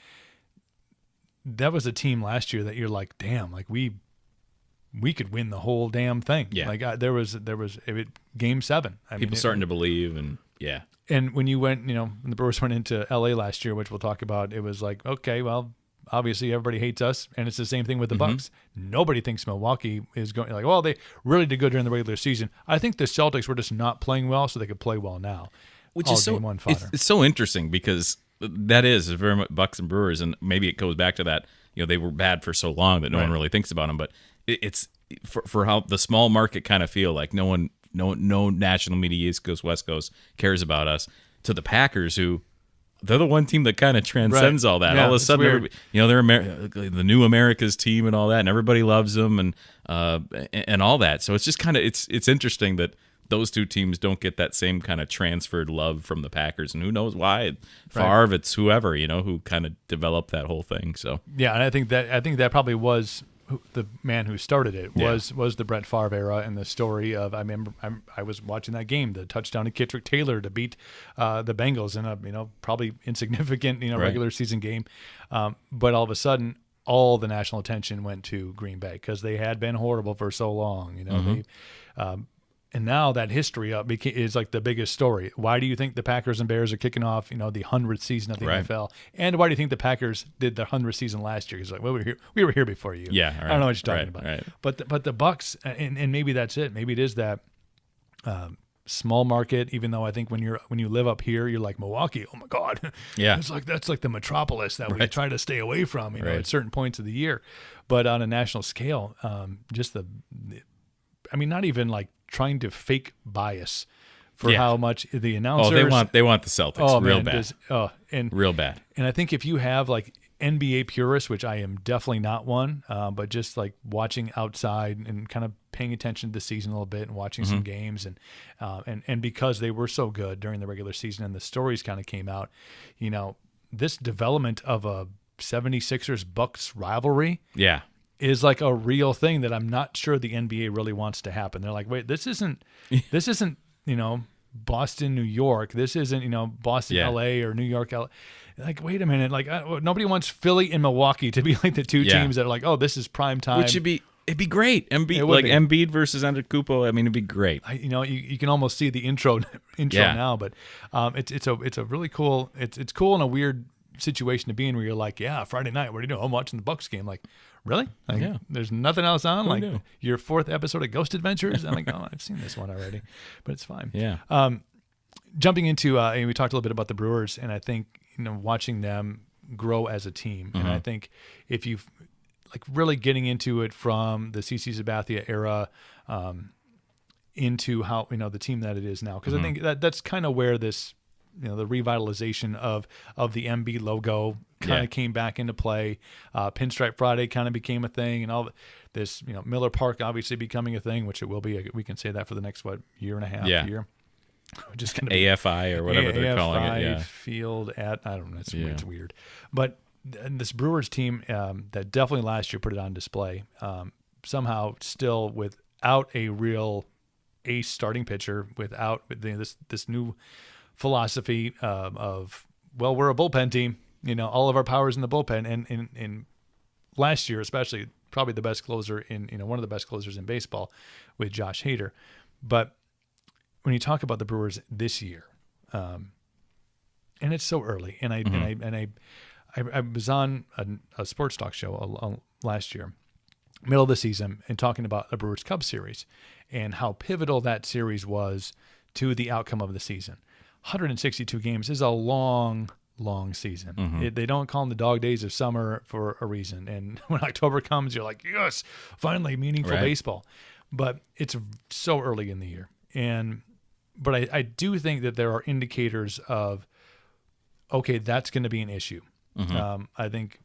that was a team last year that you're like, damn, like we could win the whole damn thing. Yeah. Like there was Game 7. People starting to believe, and yeah. And when you went, when the Brewers went into LA last year, which we'll talk about, it was like, okay, well, obviously everybody hates us, and it's the same thing with the Bucks. Nobody thinks Milwaukee is going like, well, they really did good during the regular season. I think the Celtics were just not playing well, so they could play well now. Which is so it's so interesting because that is very much Bucks and Brewers, and maybe it goes back to that. They were bad for so long that no one really thinks about them, but it's for how the small market kind of feel like no national media, East Coast, West Coast, cares about us, to the Packers, who they're the one team that kind of transcends all that. Yeah, all of a sudden, they're the new America's team and all that, and everybody loves them and all that. So it's just kind of it's interesting that those two teams don't get that same kind of transferred love from the Packers, and who knows why? Favre, it's whoever who kind of developed that whole thing. So yeah, and I think that probably was the man who started it was the Brett Favre era, and the story of I was watching that game, the touchdown to Kittrick Taylor to beat the Bengals in a probably insignificant regular season game, but all of a sudden all the national attention went to Green Bay because they had been horrible for so long. And now that history is like the biggest story. Why do you think the Packers and Bears are kicking off, the 100th season of the NFL? And why do you think the Packers did the 100th season last year? Because like, well, we were here before you. Yeah, right. I don't know what you're talking about. Right. But the Bucks, and maybe that's it. Maybe it is that small market. Even though I think when you live up here, you're like Milwaukee. Oh my God, yeah, that's like the metropolis that we try to stay away from. At certain points of the year, but on a national scale, just not even like trying to fake bias for how much the announcers. They want the Celtics real bad. Real bad. And I think if you have like NBA purists, which I am definitely not one, but just like watching outside and kind of paying attention to the season a little bit and watching some games and because they were so good during the regular season and the stories kind of came out, this development of a 76ers Bucks rivalry. Yeah. Is like a real thing that I'm not sure the NBA really wants to happen. They're like, wait, this isn't Boston, New York. This isn't, Boston, LA or New York, LA. Like, wait a minute. Like, nobody wants Philly and Milwaukee to be like the two teams that are like, oh, this is prime time. Which it'd be great. Embiid versus Antetokounmpo. It'd be great. You can almost see the intro now, but it's a really cool. It's cool in a weird situation to be in where you're like, yeah, Friday night, what are you doing? I'm watching the Bucks game. Like, really? Like, there's nothing else on? Like, your fourth episode of Ghost Adventures? I'm like, oh, I've seen this one already, but it's fine. Yeah. Jumping into, and we talked a little bit about the Brewers, and I think, watching them grow as a team. And I think if you like really getting into it from the CC Sabathia era, into how, the team that it is now. Because I think that's kind of where this, the revitalization of the MB logo kind of came back into play. Pinstripe Friday kind of became a thing, and all this, Miller Park obviously becoming a thing, which it will be. We can say that for the next, year and a half, year. Just kind of AFI or whatever they're calling it. Yeah. Field at, I don't know. It's weird. But this Brewers team that definitely last year put it on display, somehow still without a real ace starting pitcher, without this new philosophy of, we're a bullpen team, all of our power's in the bullpen. And in last year, especially, probably the best closer in, one of the best closers in baseball with Josh Hader. But when you talk about the Brewers this year, and it's so early, and I was on a sports talk show last year, middle of the season, and talking about the Brewers Cubs series and how pivotal that series was to the outcome of the season. 162 games is a long season. They don't call them the dog days of summer for a reason. And when October comes, you're like, yes, finally meaningful baseball. But it's so early in the year. But I do think that there are indicators of, okay, that's going to be an issue. I think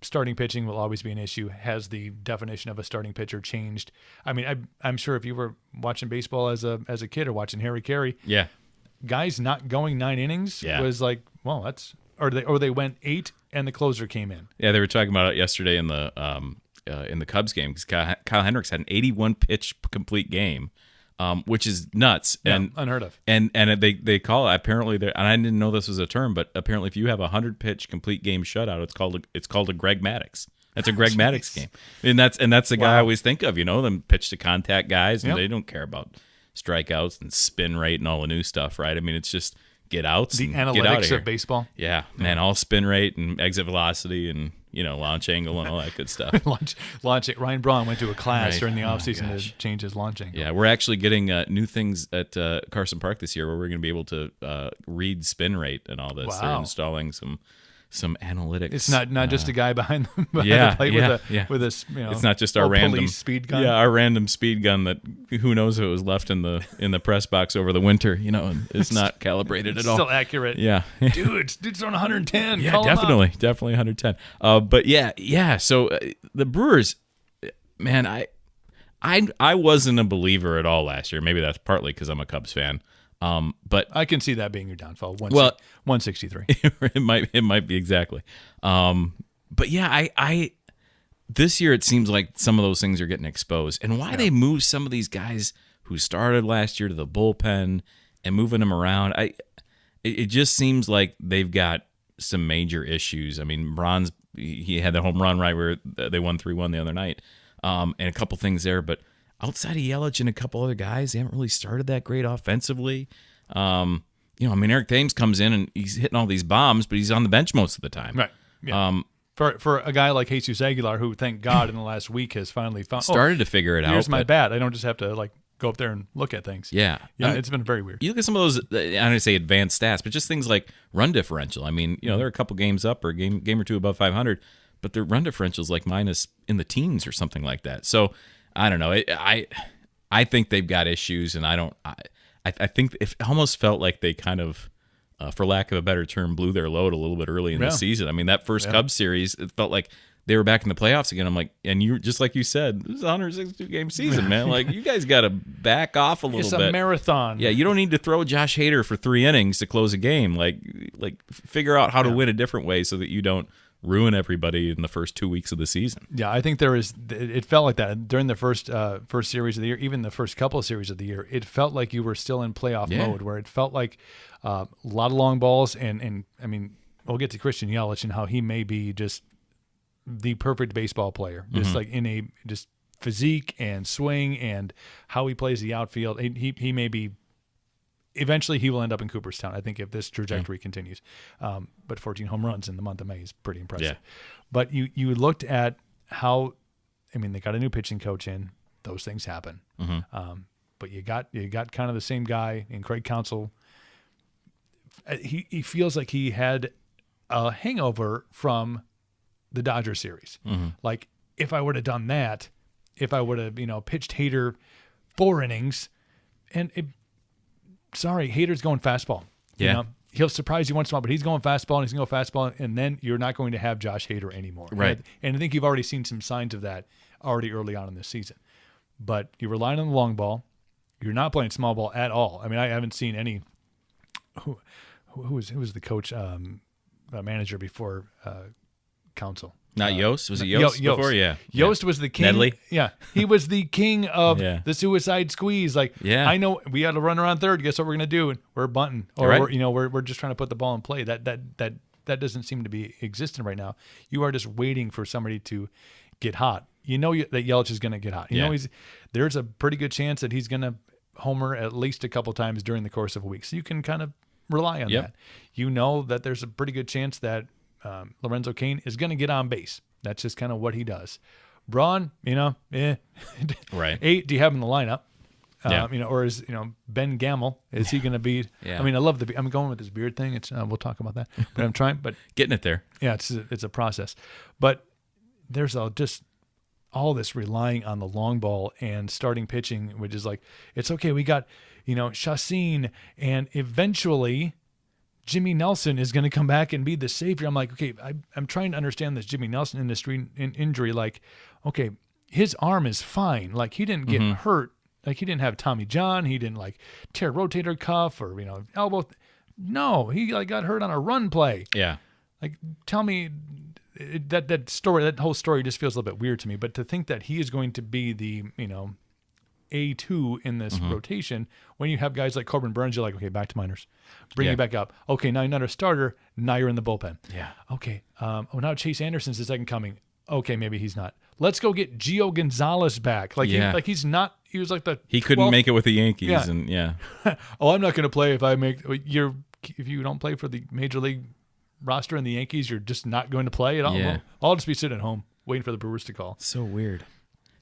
starting pitching will always be an issue. Has the definition of a starting pitcher changed? I mean, I'm sure if you were watching baseball as a kid or watching Harry Carey, guys not going 9 innings was like, well, that's or they went 8 and the closer came in. Yeah, they were talking about it yesterday in the Cubs game because Kyle Hendricks had an 81 pitch complete game. Which is nuts and unheard of. And they call it apparently. And I didn't know this was a term, but apparently, if you have a 100-pitch complete game shutout, it's called a Greg Maddux. That's a Greg Maddux game, and that's the guy I always think of. Them pitch to contact guys, and they don't care about strikeouts and spin rate and all the new stuff, right? I mean, it's just get outs. The and analytics get out of baseball. Yeah, man, all spin rate and exit velocity and launch angle and all that good stuff. launch. Ryan Braun went to a class during the offseason to change his launch angle. Yeah, we're actually getting new things at Carson Park this year where we're going to be able to read spin rate and all this. Wow. They're installing some analytics. It's not just a guy behind the plate with a it's not just our random police speed gun. Yeah, our random speed gun that who knows if it was left in the press box over the winter. And it's not calibrated at all. Still accurate. Yeah, dude's on 110. Yeah, definitely 110. But yeah. So the Brewers, man, I wasn't a believer at all last year. Maybe that's partly because I'm a Cubs fan. But I can see that being your downfall. 163. It might be exactly. But yeah, I this year it seems like some of those things are getting exposed, and why they move some of these guys who started last year to the bullpen and moving them around. It just seems like they've got some major issues. I mean, Braun's he had the home run right where they won 3-1 the other night, and a couple things there, but. Outside of Yelich and a couple other guys, they haven't really started that great offensively. Eric Thames comes in and he's hitting all these bombs, but he's on the bench most of the time. Right. Yeah. For a guy like Jesus Aguilar, who, thank God, in the last week has finally started to figure it out. Here's my bat. I don't just have to go up there and look at things. Yeah. It's been very weird. You look at some of those, I don't want to say advanced stats, but just things like run differential. I mean, they're a couple games up or a game or two above 500, but their run differential is like minus in the teens or something like that. So, I don't know. I think they've got issues, and I think it almost felt like they kind of, for lack of a better term, blew their load a little bit early in the season. I mean, that first Cubs series, it felt like they were back in the playoffs again. I'm like, and you just like you said, this is a 162-game season, man. Like, you guys got to back off a little bit. It's a marathon. Yeah, you don't need to throw Josh Hader for 3 innings to close a game. Like figure out how to win a different way so that you don't ruin everybody in the first 2 weeks of the season. Yeah, I think it felt like that during the first series of the year, even the first couple of series of the year. It felt like you were still in playoff mode, where it felt like a lot of long balls, and I mean, we'll get to Christian Yelich and how he may be just the perfect baseball player, just like in a just physique and swing and how he plays the outfield. He may be. Eventually, he will end up in Cooperstown, I think, if this trajectory continues. But 14 home runs in the month of May is pretty impressive. Yeah. But you looked at how, I mean, they got a new pitching coach in. Those things happen. But you got kind of the same guy in Craig Counsell. He feels like he had a hangover from the Dodger series. Like, if I would have done that, if I would have pitched Hader 4 innings sorry, Hader's going fastball. Yeah. You know? He'll surprise you once in a while, but he's going fastball and he's going to go fastball, and then you're not going to have Josh Hader anymore. Right. And I think you've already seen some signs of that already early on in this season. But you're relying on the long ball. You're not playing small ball at all. I mean, I haven't seen any. Who was the coach, manager before Council? Not Yost? Was it Yost before? Yeah. Yost was the king. Nedley? Yeah. He was the king of Yeah. the suicide squeeze. Like, Yeah. I know we got to run around third. Guess what we're going to do? We're bunting. Or, Right. we're just trying to put the ball in play. That doesn't seem to be existent right now. You are just waiting for somebody to get hot. You know that Yelich is going to get hot. You know there's a pretty good chance that he's going to homer at least a couple times during the course of a week. So you can kind of rely on that. You know that there's a pretty good chance that Lorenzo Cain is going to get on base. That's just kind of what he does. Braun, right. 8, do you have him in the lineup? Yeah. Or is Ben Gamel? Is he going to be? Yeah. I mean, I love I'm going with this beard thing. It's we'll talk about that. But I'm trying. But getting it there. yeah, it's a process. But there's just all this relying on the long ball and starting pitching, which is like, it's okay. We got Chacin, and eventually Jimmy Nelson is going to come back and be the savior. I'm like, okay, I'm trying to understand this Jimmy Nelson injury. Like, okay, his arm is fine. Like, he didn't get hurt. Like, he didn't have Tommy John. He didn't tear a rotator cuff or elbow. No, he got hurt on a run play. Yeah. Like, tell me that whole story just feels a little bit weird to me. But to think that he is going to be the A2 in this rotation, when you have guys like Corbin Burns, you're like, okay, back to minors, bring you back up. Okay, now you're not a starter. Now you're in the bullpen. Yeah. Okay. Now Chase Anderson's the second coming. Okay, maybe he's not. Let's go get Gio Gonzalez back. He's not. He was like he couldn't make it with the Yankees, Yeah. and yeah. Oh, I'm not going to play if you don't play for the major league roster in the Yankees. You're just not going to play at all. Yeah. Well, I'll just be sitting at home waiting for the Brewers to call. So weird.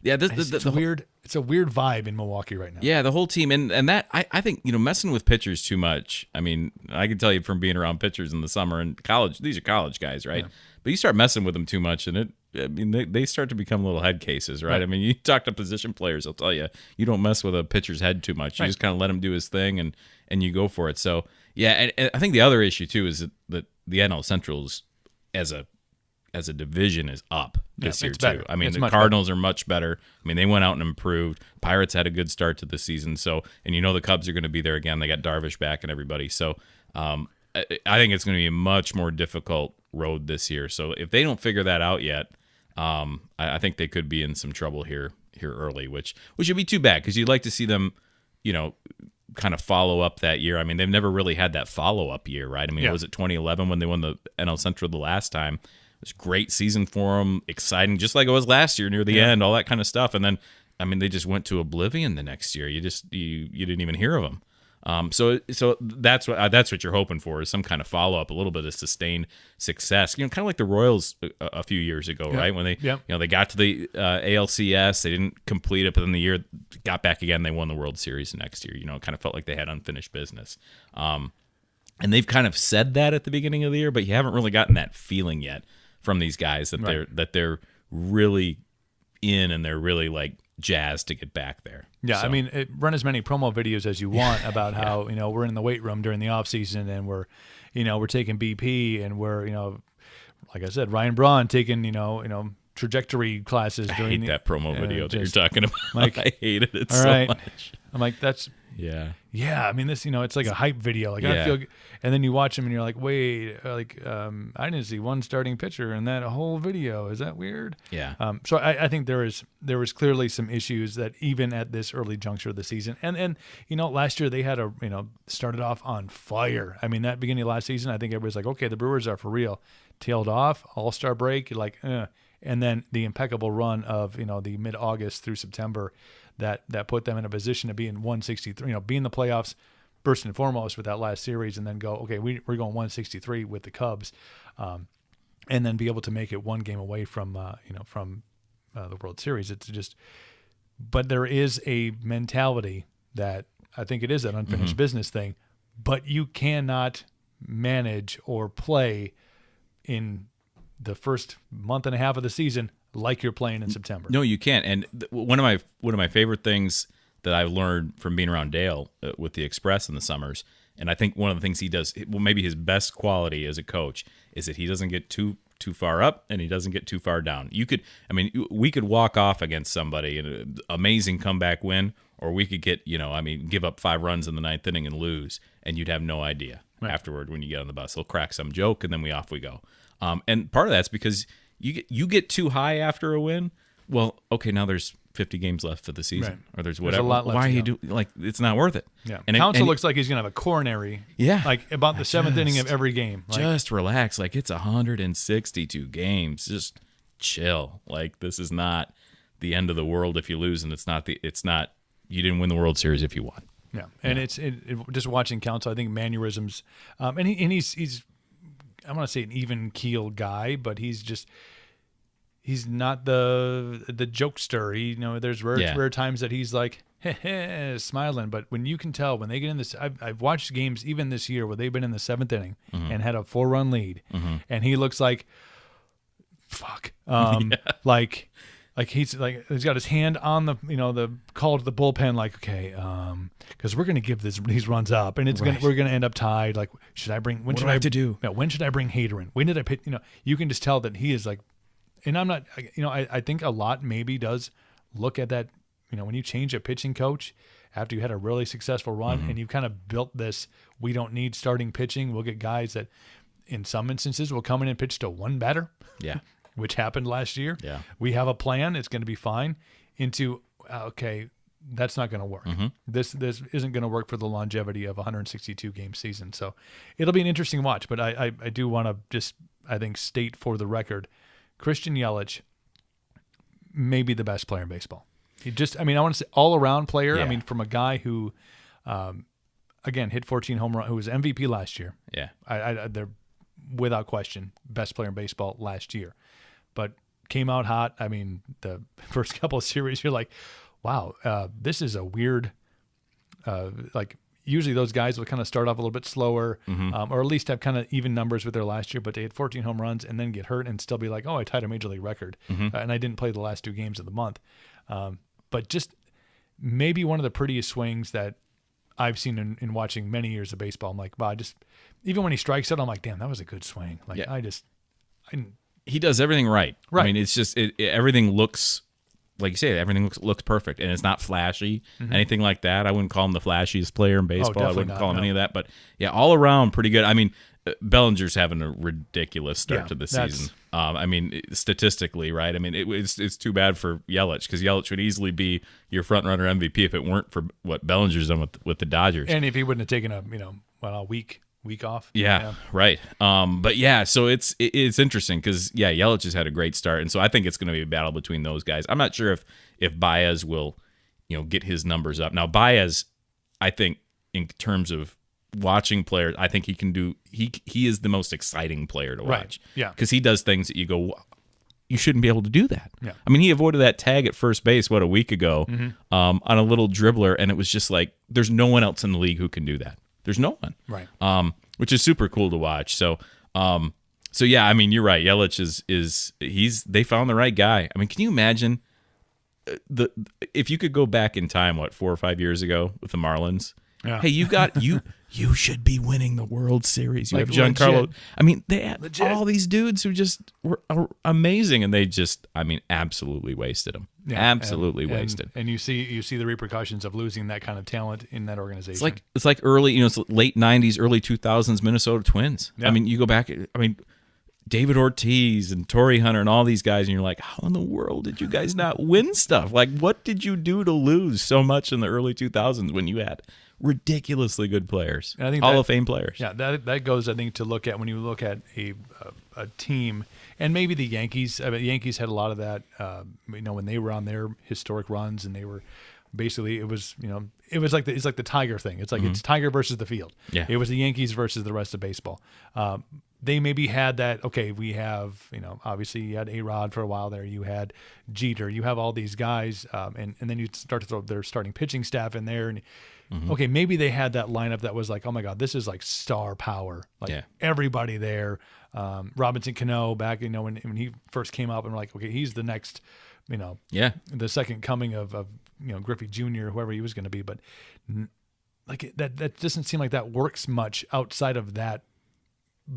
Yeah, It's weird. It's a weird vibe in Milwaukee right now. Yeah, the whole team, and that I think messing with pitchers too much. I mean, I can tell you from being around pitchers in the summer and college. These are college guys, right? Yeah. But you start messing with them too much, and they start to become little head cases, right? I mean, you talk to position players, they'll tell you don't mess with a pitcher's head too much. You just kind of let him do his thing, and you go for it. So yeah, and I think the other issue too is that the NL Central's as a division is up this year too. Better. I mean, it's the Cardinals are much better. I mean, they went out and improved. Pirates had a good start to the season. So, and the Cubs are going to be there again. They got Darvish back and everybody. So, I think it's going to be a much more difficult road this year. So, if they don't figure that out yet, I think they could be in some trouble here early, which would be too bad because you'd like to see them, kind of follow up that year. I mean, they've never really had that follow up year, right? I mean, was it 2011 when they won the NL Central the last time? It was a great season for them, exciting, just like it was last year near the end, all that kind of stuff. And then, I mean, they just went to oblivion the next year. You didn't even hear of them. So that's what you're hoping for is some kind of follow up, a little bit of sustained success. Kind of like the Royals a few years ago, right? When they they got to the ALCS, they didn't complete it, but then the year got back again, they won the World Series the next year. It kind of felt like they had unfinished business. And they've kind of said that at the beginning of the year, but you haven't really gotten that feeling yet from these guys that they're really in and they're really jazzed to get back there. Yeah, so. I mean, run as many promo videos as you want about how we're in the weight room during the off season and we're taking BP and we're like I said, Ryan Braun taking trajectory classes. I hate that promo video that you're talking about. I hated it so much. I'm like, that's. Yeah. I mean, this, it's like a hype video. I feel, and then you watch them and you're like, wait, I didn't see one starting pitcher in that whole video. Is that weird? Yeah. So I think there was clearly some issues that even at this early juncture of the season, and last year they had started off on fire. I mean, that beginning of last season, I think everybody's like, okay, the Brewers are for real. Tailed off, All-Star break, you're like, and then the impeccable run of the mid-August through September. That put them in a position to be in 163, be in the playoffs first and foremost with that last series, and then go, okay, we're going 163 with the Cubs, and then be able to make it one game away from the World Series. It's just, but there is a mentality that I think it is an unfinished business thing, but you cannot manage or play in the first month and a half of the season like you're playing in September. No, you can't. And one of my favorite things that I've learned from being around Dale with the Express in the summers. And I think one of the things he does, well, maybe his best quality as a coach, is that he doesn't get too far up and he doesn't get too far down. We could walk off against somebody in an amazing comeback win, or we could get, give up 5 runs in the 9th inning and lose, and you'd have no idea afterward when you get on the bus. He'll crack some joke, and then off we go. And part of that's because you get too high after a win. Well, okay, now there's 50 games left for the season, or there's whatever. There's a lot left. Why are you doing it's not worth it? Yeah. And Counsell looks like he's gonna have a coronary. Yeah. Like about the 7th inning of every game. Just relax. Like it's 162 games. Just chill. Like this is not the end of the world if you lose, and it's not you didn't win the World Series if you won. Yeah. And it's just watching Counsell, I think mannerisms, and he's I want to say an even keeled guy, but he's not the jokester. There's rare times that he's like smiling, but when you can tell when they get in this, I've watched games even this year where they've been in the 7th inning and had a 4-run lead, and he looks like fuck, like he's got his hand on the call to the bullpen, like okay, because we're gonna give these runs up, and we're gonna end up tied. Like should I bring? When should I have to do? When should I bring Hader in? When did I pitch? You can just tell that he is like. And I'm not, I think a lot maybe does look at that, when you change a pitching coach after you had a really successful run and you've kind of built this, we don't need starting pitching. We'll get guys that in some instances will come in and pitch to one batter. Yeah. Which happened last year. Yeah. We have a plan. It's going to be fine. Into, okay, that's not going to work. This isn't going to work for the longevity of a 162 game season. So it'll be an interesting watch, but I do want to just, I think, state for the record, Christian Yelich may be the best player in baseball. I want to say all-around player. Yeah. From a guy who, again, hit 14 home runs, who was MVP last year. Yeah. They're, without question, best player in baseball last year. But came out hot. The first couple of series, you're like, wow, this is a weird, usually those guys will kind of start off a little bit slower, or at least have kind of even numbers with their last year, but they had 14 home runs and then get hurt and still be like, oh, I tied a major league record. And I didn't play the last 2 games of the month. But just maybe one of the prettiest swings that I've seen in watching many years of baseball. I'm like, wow, even when he strikes it, I'm like, damn, that was a good swing. He does everything right. Right. It's just, everything looks, like you say, everything looks perfect, and it's not flashy, anything like that. I wouldn't call him the flashiest player in baseball. I wouldn't call him any of that. But yeah, all around pretty good. Bellinger's having a ridiculous start to the season. Statistically, right? It's too bad for Yelich, because Yelich would easily be your front runner MVP if it weren't for what Bellinger's done with the Dodgers. And if he wouldn't have taken a week off. Yeah, right. But yeah, so it's interesting because Yelich has had a great start, and so I think it's going to be a battle between those guys. I'm not sure if Baez will, get his numbers up. Now Baez, I think in terms of watching players, I think he can do. He is the most exciting player to watch. Right. Yeah, because he does things that you go, you shouldn't be able to do that. Yeah. He avoided that tag at first base a week ago on a little dribbler, and it was just like there's no one else in the league who can do that. There's no one. Right. Which is super cool to watch. So yeah, you're right. Yelich they found the right guy. Can you imagine if you could go back in time, 4 or 5 years ago with the Marlins? Yeah. Hey, you should be winning the World Series. You have legit. Giancarlo. They had all these dudes who just were amazing, and they just, absolutely wasted them. Yeah, absolutely wasted. And you see the repercussions of losing that kind of talent in that organization. It's like early, it's late 90s, early 2000s Minnesota Twins. Yeah. You go back, David Ortiz and Torrey Hunter and all these guys, and you're like, how in the world did you guys not win stuff? What did you do to lose so much in the early 2000s when you had ridiculously good players, Hall of Fame players? Yeah, that goes, I think, to look at when you look at a team, and maybe the Yankees. The Yankees had a lot of that, when they were on their historic runs, and they were basically it was like the Tiger thing. It's like it's Tiger versus the field. Yeah, it was the Yankees versus the rest of baseball. They maybe had that. Okay, we have obviously you had A-Rod for a while there. You had Jeter. You have all these guys, and then you start to throw their starting pitching staff in there, and okay, maybe they had that lineup that was like, oh my God, this is like star power, everybody there. Robinson Cano back, when he first came up, and we're like, okay, he's the next, the second coming of Griffey Jr., whoever he was going to be, but that doesn't seem like that works much outside of that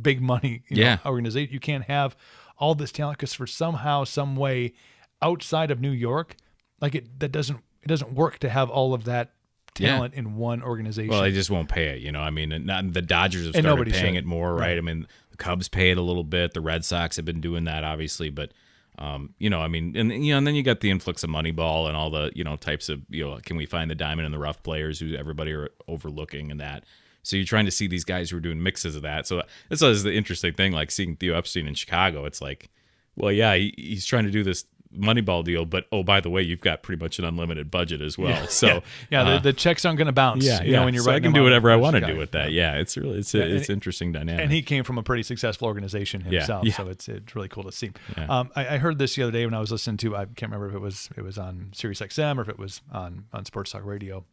big money organization. You can't have all this talent because for somehow, some way, outside of New York, it doesn't work to have all of that talent in one organization. Well, they just won't pay it. I mean, the Dodgers have started paying it more, right? I mean, the Cubs pay it a little bit. The Red Sox have been doing that, obviously, but I mean, and then you got the influx of Moneyball and all the types of can we find the diamond in the rough players who everybody are overlooking and that. So you're trying to see these guys who are doing mixes of that. So this is the interesting thing, like seeing Theo Epstein in Chicago. It's like, well, yeah, he's trying to do this Moneyball deal, but by the way, you've got pretty much an unlimited budget as well. So the checks aren't going to bounce. When you're I can do whatever I want to do with that. Yeah, it's really it's interesting dynamic. And he came from a pretty successful organization himself, so it's really cool to see. Yeah. I heard this the other day when I was listening to, I can't remember if it was on Sirius XM or if it was on Sports Talk Radio.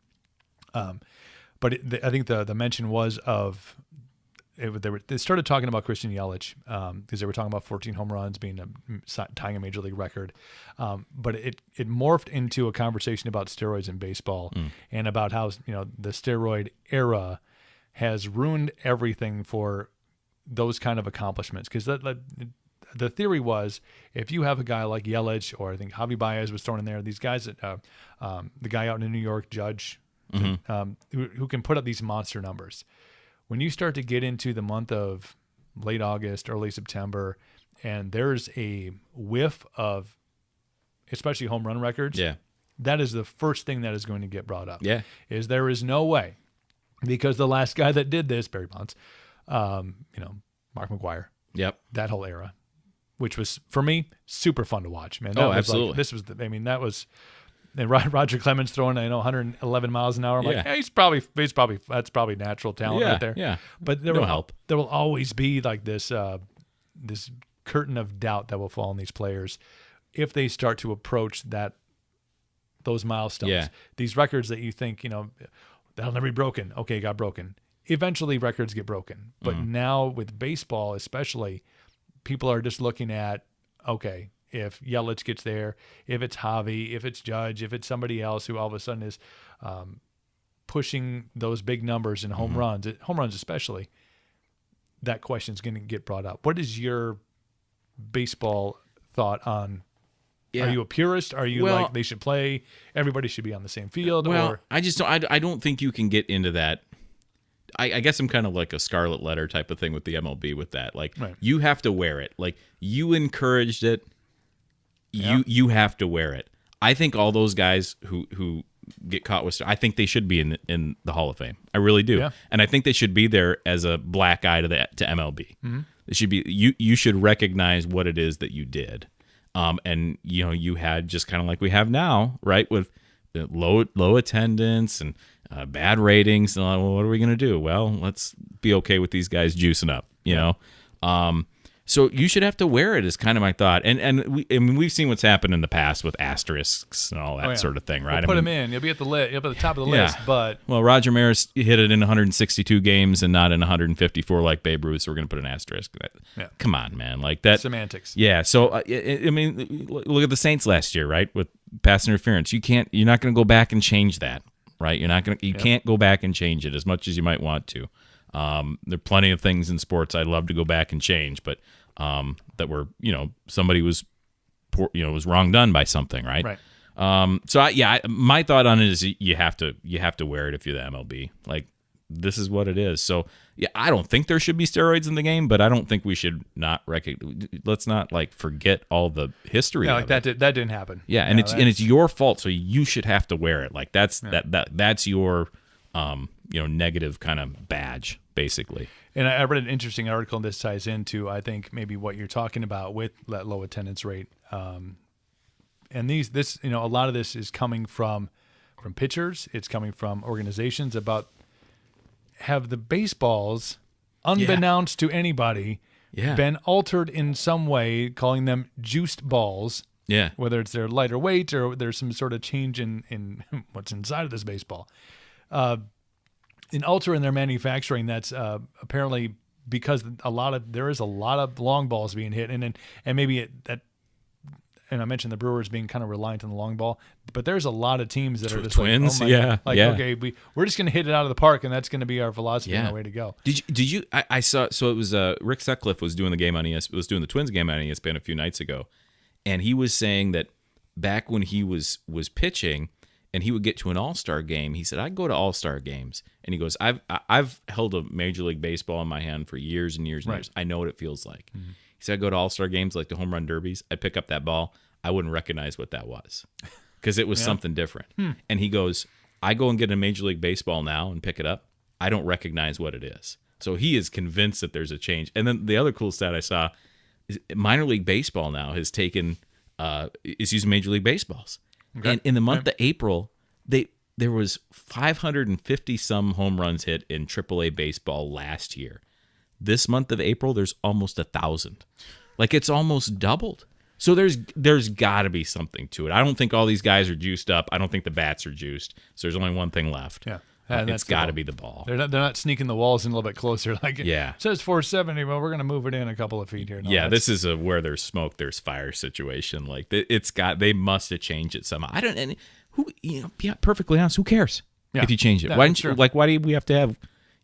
But I think the mention was of. They started talking about Christian Yelich because they were talking about 14 home runs tying a major league record, but it morphed into a conversation about steroids in baseball and about how the steroid era has ruined everything for those kind of accomplishments. Because the theory was if you have a guy like Yelich, or I think Javi Baez was thrown in there, these guys that the guy out in New York, Judge, who can put up these monster numbers. When you start to get into the month of late August, early September, and there's a whiff of especially home run records, that is the first thing that is going to get brought up. Yeah. There is no way, because the last guy that did this, Barry Bonds, Mark McGwire, that whole era, which was, for me, super fun to watch, man. Absolutely. That was... And Roger Clemens throwing 111 miles an hour. I'm like, that's probably natural talent right there. Yeah, but there will always be like this this curtain of doubt that will fall on these players if they start to approach those milestones. Yeah. These records that you think that'll never be broken. Okay, got broken. Eventually, records get broken. But now with baseball, especially, people are just looking at if Yelich gets there, if it's Javi, if it's Judge, if it's somebody else who all of a sudden is pushing those big numbers in home runs especially, that question's going to get brought up. What is your baseball thought on? Are you a purist? Are you like they should play? Everybody should be on the same field? Well, I just don't. I don't think you can get into that. I guess I'm kind of like a scarlet letter type of thing with the MLB with that. Like you have to wear it. Like you encouraged it. You have to wear it. I think all those guys who get caught with, I think they should be in the Hall of Fame. I really do, and I think they should be there as a black eye to MLB. It should be you should recognize what it is that you did, and you had just kind of like we have now, right, with low attendance and bad ratings. And well, what are we gonna do? Well, let's be okay with these guys juicing up, So you should have to wear it is kind of my thought. And we've seen what's happened in the past with asterisks and all that sort of thing, right? We'll put him in. You'll be at the top of the list. But Roger Maris hit it in 162 games and not in 154 like Babe Ruth, so we're going to put an asterisk. Come on, man. Like that. Semantics. Yeah. So, I mean, look at the Saints last year, right? With pass interference. You're not going to go back and change that, right? You can't go back and change it as much as you might want to. There are plenty of things in sports I'd love to go back and change, but that were, somebody was poor, was wrong done by something, right? Right. My thought on it is you have to wear it if you're the MLB. Like this is what it is. So yeah, I don't think there should be steroids in the game, but I don't think we should not let's not like forget all the history. Yeah, like that didn't happen. Yeah, and it's your fault, so you should have to wear it. Like that's your negative kind of badge, basically. And I read an interesting article, and this ties into, I think, maybe what you're talking about with that low attendance rate. And a lot of this is coming from pitchers. It's coming from organizations about have the baseballs, unbeknownst to anybody, been altered in some way, calling them juiced balls. Yeah. Whether it's their lighter weight or there's some sort of change in what's inside of this baseball. An alter in their manufacturing that's apparently because there is a lot of long balls being hit, and maybe and I mentioned the Brewers being kind of reliant on the long ball, but there's a lot of teams that are just Twins, like, oh my God. like, okay, we're just going to hit it out of the park, and that's going to be our philosophy and our way to go. Did you? I saw. So it was Rick Sutcliffe was doing the game on was doing the Twins game on ESPN a few nights ago, and he was saying that back when he was pitching, and he would get to an All-Star game, he said, "I go to All-Star games," and he goes, "I've held a Major League Baseball in my hand for years and years and years. I know what it feels like." Mm-hmm. He said, "I go to All-Star games like the home run derbies. I pick up that ball, I wouldn't recognize what that was because it was something different." And he goes, "I go and get a Major League Baseball now and pick it up. I don't recognize what it is." So he is convinced that there's a change. And then the other cool stat I saw is minor league baseball now has taken is using Major League Baseballs. Okay. And in the month of April, there was 550 some home runs hit in AAA baseball last year. This month of April, there's almost 1,000. Like it's almost doubled. So there's got to be something to it. I don't think all these guys are juiced up. I don't think the bats are juiced. So there's only one thing left. Yeah. It's got to be the ball. They're not sneaking the walls in a little bit closer. Like it says 470, well, we're going to move it in a couple of feet here. No, this is a where there's smoke, there's fire situation. Like they must have changed it somehow. I don't. And who, be perfectly honest, who cares if you change it? Why don't you? Like, why do we have to have,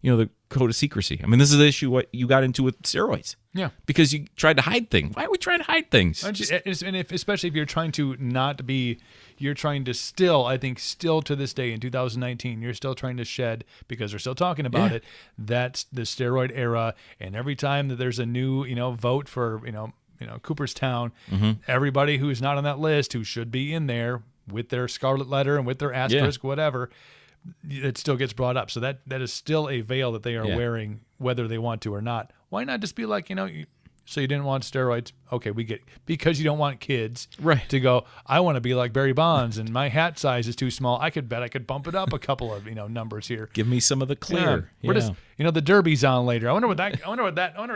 the code of secrecy? I mean, this is the issue what you got into with steroids. Yeah, because you tried to hide things. Why are we trying to hide things? Especially if you're trying to not be, you're trying to still, I think, still to this day in 2019, you're still trying to shed, because they're still talking about it. That's the steroid era, and every time that there's a new, vote for, Cooperstown, everybody who's not on that list, who should be in there with their scarlet letter and with their asterisk, whatever, it still gets brought up. So that is still a veil that they are wearing, whether they want to or not. Why not just be like, so you didn't want steroids? Okay, we get it. Because you don't want kids to go, I want to be like Barry Bonds and my hat size is too small. I could bump it up a couple of, numbers here. Give me some of the clear. We're just, the Derby's on later. I wonder what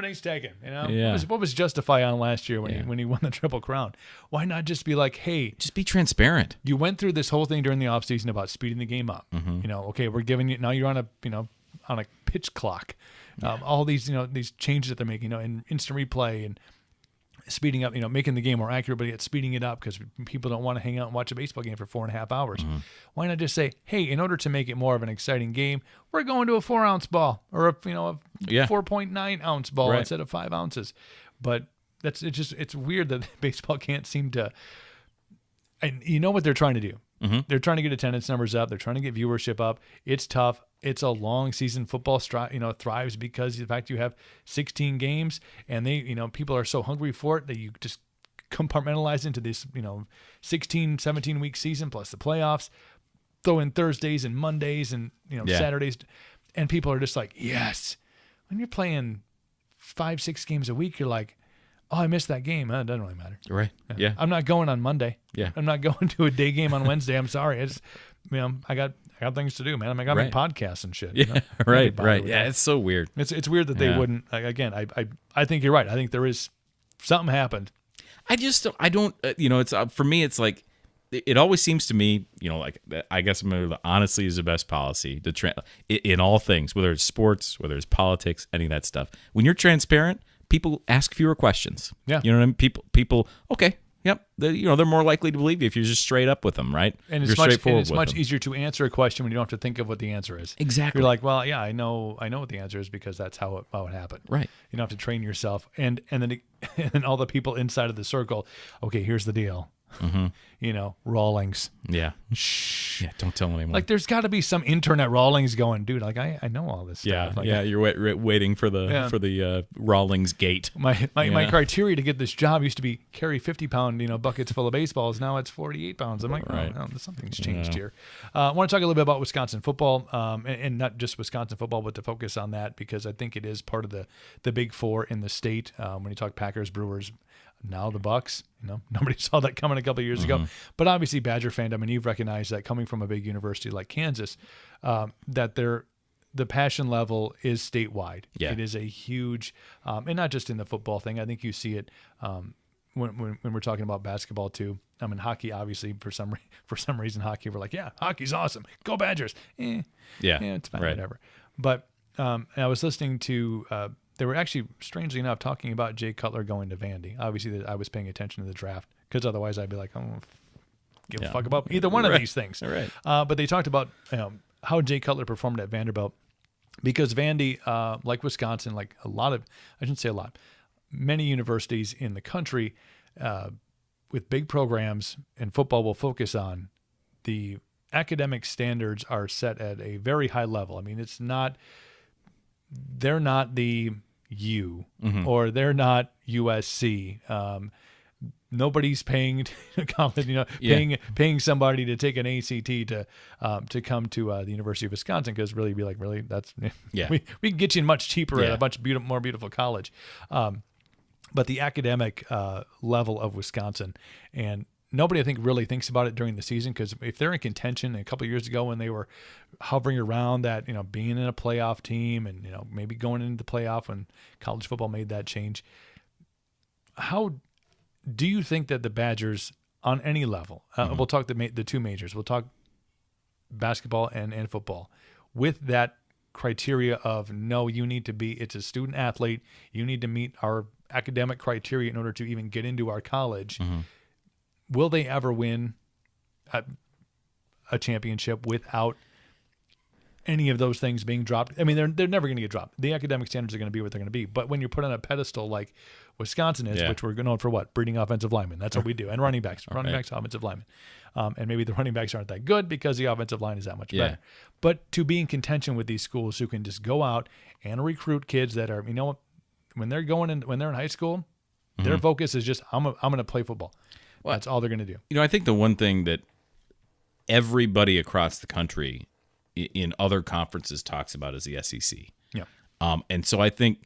he's taking. What was Justify on last year when he won the Triple Crown? Why not just be like, hey, just be transparent. You went through this whole thing during the offseason about speeding the game up. Okay, we're giving you, now you're on a pitch clock. All these, these changes that they're making, in instant replay and speeding up, making the game more accurate, but yet speeding it up because people don't want to hang out and watch a baseball game for 4.5 hours. Why not just say, hey, in order to make it more of an exciting game, we're going to a 4-ounce ball or a 4.9 ounce ball instead of 5 ounces. But it's weird that baseball can't seem to, and you know what they're trying to do. They're trying to get attendance numbers up. They're trying to get viewership up. It's tough. It's a long season. Football thrives because of the fact you have 16 games, and they, people are so hungry for it that you just compartmentalize into this, 16, 17 week season plus the playoffs, throw in Thursdays and Mondays and, Saturdays. And people are just like, yes. When you're playing 5-6 games a week, you're like, oh, I missed that game. It doesn't really matter. Right. Yeah. I'm not going on Monday. Yeah. I'm not going to a day game on Wednesday. I'm sorry. It's, I got things to do, man. I got my podcasts and shit. Yeah. Right. Yeah. It's so weird. It's weird that they wouldn't. Again, I think you're right. I think there is something happened. I don't. It's for me. It's like it always seems to me. Like I guess honestly is the best policy in all things, whether it's sports, whether it's politics, any of that stuff. When you're transparent, people ask fewer questions. Yeah. You know what I mean? People, okay, yep. They're more likely to believe you if you're just straight up with them, right? And it's much easier to answer a question when you don't have to think of what the answer is. Exactly. You're like, well, yeah, I know what the answer is because that's how it happened. Right. You don't have to train yourself. And then all the people inside of the circle, okay, here's the deal. Rawlings. Yeah. Shh. Yeah, don't tell anyone. Like, there's got to be some internet Rawlings going, dude. Like, I know all this stuff. Yeah, you're waiting for the Rawlings gate. My criteria to get this job used to be carry 50-pound buckets full of baseballs. Now it's 48 pounds. I'm like, something's changed here. I want to talk a little bit about Wisconsin football, and not just Wisconsin football, but to focus on that because I think it is part of the Big Four in the state. When you talk Packers, Brewers. Now the Bucks, nobody saw that coming a couple of years ago. But obviously Badger fandom, and you've recognized that coming from a big university like Kansas, that the passion level is statewide. Yeah. It is a huge, and not just in the football thing. I think you see it when we're talking about basketball too. I mean, hockey, obviously, for some reason, hockey, we're like, yeah, hockey's awesome. Go Badgers. It's fine, whatever. But I was listening to. They were actually, strangely enough, talking about Jay Cutler going to Vandy. Obviously, I was paying attention to the draft because otherwise I'd be like, I don't give a fuck about either one of these things. Right. But they talked about how Jay Cutler performed at Vanderbilt, because Vandy, like Wisconsin, like a lot of, I shouldn't say a lot, many universities in the country with big programs, and football will focus on, the academic standards are set at a very high level. I mean, they're not the U, or they're not USC. Nobody's paying college, paying somebody to take an ACT to come to the University of Wisconsin, because really be like, really, that's we can get you in much cheaper at a much more beautiful college. But the academic level of Wisconsin, and nobody I think really thinks about it during the season, because if they're in contention, a couple of years ago when they were hovering around that, being in a playoff team, and maybe going into the playoff when college football made that change, how do you think that the Badgers on any level, we'll talk the two majors, we'll talk basketball and football, with that criteria of, no, you need to be, it's a student athlete, you need to meet our academic criteria in order to even get into our college. Will they ever win a championship without any of those things being dropped? I mean, they're never going to get dropped. The academic standards are going to be what they're going to be. But when you're put on a pedestal like Wisconsin is, which we're known for what? Breeding offensive linemen. That's what we do. And running backs. Running backs, offensive linemen. And maybe the running backs aren't that good because the offensive line is that much better. But to be in contention with these schools who can just go out and recruit kids that are, when they're in high school, their focus is just, I'm going to play football. Well, that's all they're going to do. I think the one thing that everybody across the country in other conferences talks about is the SEC. Yeah. And so I think,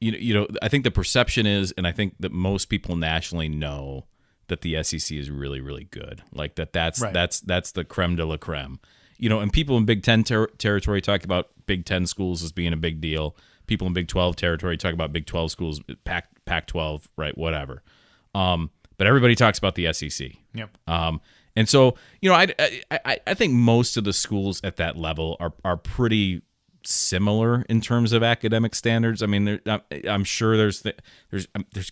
I think the perception is, and I think that most people nationally know, that the SEC is really, really good. Like that's the creme de la creme. And people in Big Ten territory talk about Big Ten schools as being a big deal. People in Big 12 territory talk about Big 12 schools, Pac-12, right? Whatever. But everybody talks about the SEC. Yep. And so, I think most of the schools at that level are pretty similar in terms of academic standards. I mean, I'm sure there's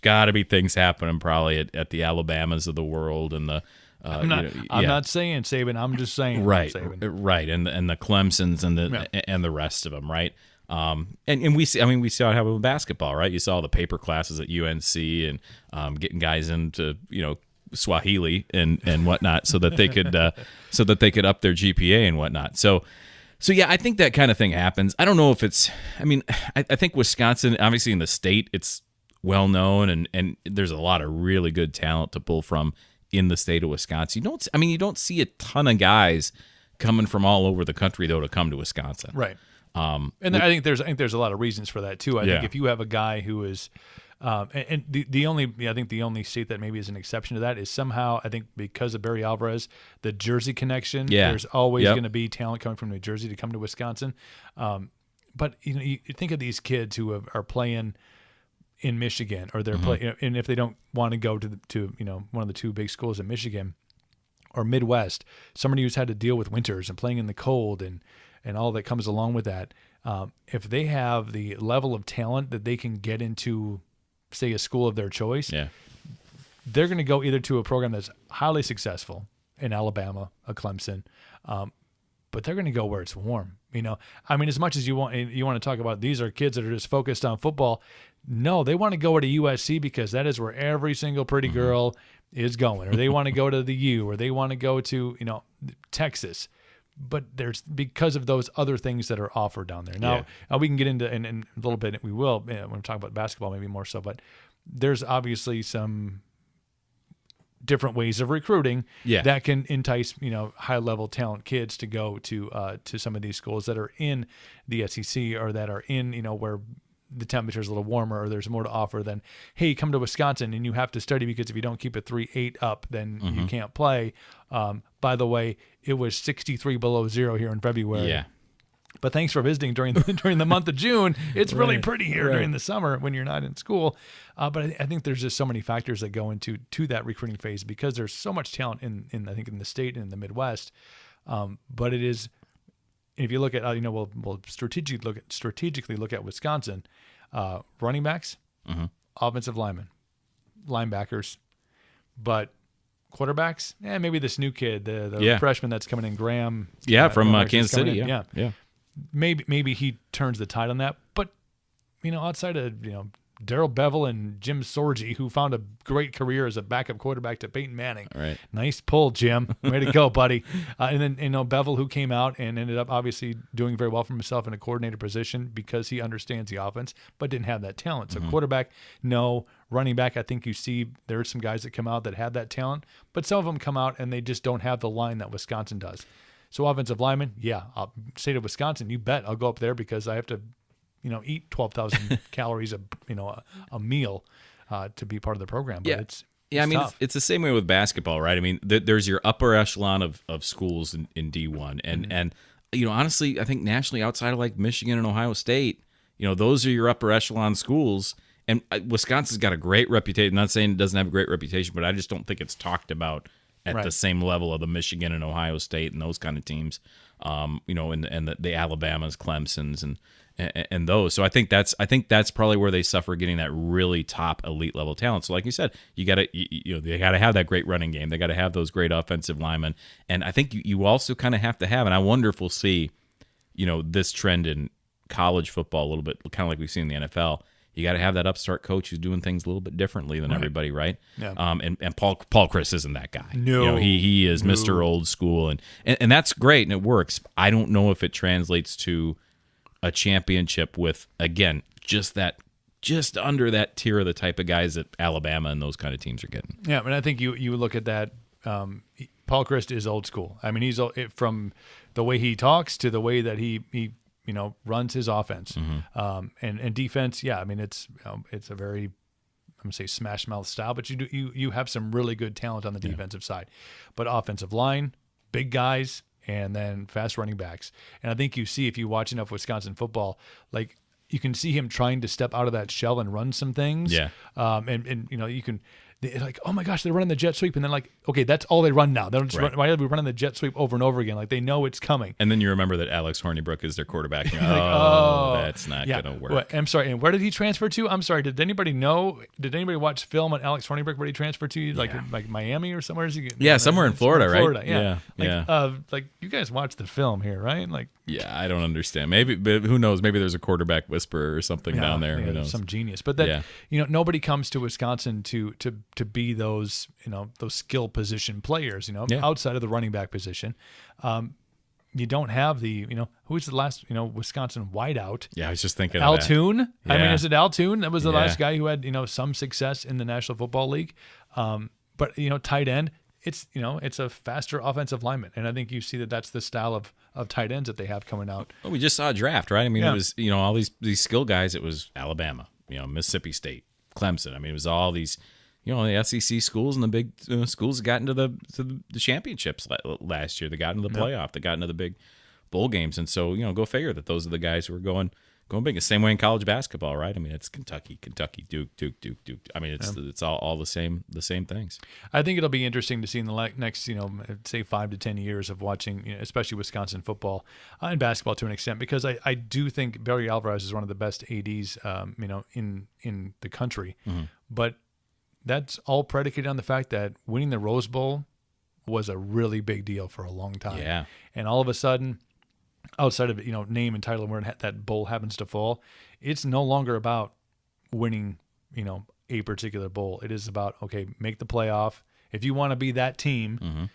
got to be things happening probably at the Alabamas of the world, and the I'm not saying Saban. I'm just saying right, Saban. right, and the Clemsons and the rest of them, right. And we see how it happened with basketball, right? You saw the paper classes at UNC and getting guys into Swahili and whatnot, so that they could up their GPA and whatnot. So yeah, I think that kind of thing happens. I don't know if it's. I mean, I think Wisconsin, obviously in the state, it's well known, and there's a lot of really good talent to pull from in the state of Wisconsin. You don't see a ton of guys coming from all over the country though to come to Wisconsin, right? I think there's a lot of reasons for that too. I think if you have a guy who is, and the only state that maybe is an exception to that is somehow, I think because of Barry Alvarez, the Jersey connection. Yeah. There's always going to be talent coming from New Jersey to come to Wisconsin. But you think of these kids who are playing in Michigan, or they're playing, and if they don't want to go to one of the two big schools in Michigan or Midwest, somebody who's had to deal with winters and playing in the cold and all that comes along with that, if they have the level of talent that they can get into, say, a school of their choice, they're going to go either to a program that's highly successful in Alabama, a Clemson, but they're going to go where it's warm. As much as you want to talk about these are kids that are just focused on football, no, they want to go to USC because that is where every single pretty girl is going, or they want to go to the U, or they want to go to Texas. But there's, because of those other things that are offered down there. Now we can get into, in a little bit, we will, when we talk about basketball, maybe more so, but there's obviously some different ways of recruiting that can entice, high-level talent kids to go to some of these schools that are in the SEC, or that are in, where the temperature is a little warmer, or there's more to offer than, hey, come to Wisconsin and you have to study, because if you don't keep a 3.8 up, then you can't play. By the way, it was 63 below zero here in February. Yeah. But thanks for visiting during the month of June. It's really pretty here during the summer when you're not in school. But I think there's just so many factors that go into that recruiting phase, because there's so much talent in I think in the state and in the Midwest. But it is, if you look at we'll strategically look at Wisconsin, running backs, offensive linemen, linebackers, but quarterbacks, maybe this new kid, the freshman that's coming in, Graham. From Kansas City. Yeah. Maybe he turns the tide on that. But, outside of, Darrell Bevel and Jim Sorgi, who found a great career as a backup quarterback to Peyton Manning. All right. Nice pull, Jim. Way to go, buddy. And then, Bevel, who came out and ended up obviously doing very well for himself in a coordinator position because he understands the offense, but didn't have that talent. So quarterback, no. Running back, I think you see there are some guys that come out that have that talent, but some of them come out and they just don't have the line that Wisconsin does. So offensive lineman, state of Wisconsin, you bet I'll go up there because I have to eat 12,000 calories a meal to be part of the program. But it's tough. It's the same way with basketball, right? I mean, there's your upper echelon of schools in D1, and honestly, I think nationally, outside of like Michigan and Ohio State, those are your upper echelon schools. And Wisconsin's got a great reputation. I'm not saying it doesn't have a great reputation, but I just don't think it's talked about at the same level of the Michigan and Ohio State and those kind of teams, and the Alabamas, Clemsons, and those. So I think that's probably where they suffer getting that really top elite level talent. So like you said, they got to have that great running game. They got to have those great offensive linemen, and I think you also kind of have to have. And I wonder if we'll see, this trend in college football a little bit, kind of like we've seen in the NFL. You got to have that upstart coach who's doing things a little bit differently than everybody, right? Yeah. And Paul Chris isn't that guy. No, he is Mr. Old School, and that's great and it works. I don't know if it translates to a championship with, again, just under that tier of the type of guys that Alabama and those kind of teams are getting. Yeah, and I think you look at that. Paul Chris is old school. I mean, he's from the way he talks to the way that he runs his offense, and defense. Yeah, I mean it's a very, I'm gonna say smash mouth style, but you have some really good talent on the defensive side, but offensive line, big guys, and then fast running backs. And I think you see, if you watch enough Wisconsin football, like you can see him trying to step out of that shell and run some things. Yeah. And you can. Like, oh my gosh, they're running the jet sweep, and then like, okay, that's all they run now. They don't just why are we running the jet sweep over and over again? Like they know it's coming. And then you remember that Alex Hornibrook is their quarterback. And you're like, that's not gonna work. Well, I'm sorry. And where did he transfer to? I'm sorry. Did anybody know? Did anybody watch film on Alex Hornibrook? Where did he transfer to? Like Miami or somewhere? Is he? Somewhere in Florida, right? Florida, yeah. Like you guys watched the film here, right? Like. Yeah, I don't understand. Maybe, but who knows? Maybe there's a quarterback whisperer or something down there. Who knows? Some genius. But that nobody comes to Wisconsin to be those skill position players. Outside of the running back position, you don't have the who's the last Wisconsin wideout? Yeah, I was just thinking Altoon. Yeah. I mean, is it Altoon? That was the last guy who had some success in the National Football League. But tight end. It's a faster offensive lineman, and I think you see that's the style of tight ends that they have coming out. Well, we just saw a draft, right? I mean, it was all these skill guys. It was Alabama, Mississippi State, Clemson. I mean, it was all these the SEC schools and the big schools that got into the championships last year. They got into the playoff. They got into the big bowl games, and so go figure that those are the guys who are going big. The same way in college basketball, right? I mean, it's Kentucky, Duke. I mean, it's all the same things. I think it'll be interesting to see in the next, say 5 to 10 years of watching, especially Wisconsin football and basketball to an extent, because I do think Barry Alvarez is one of the best ADs, in the country. Mm-hmm. But that's all predicated on the fact that winning the Rose Bowl was a really big deal for a long time. Yeah. And all of a sudden, outside of name and title and where that bowl happens to fall, it's no longer about winning a particular bowl. It is about, okay, make the playoff. If you want to be that team,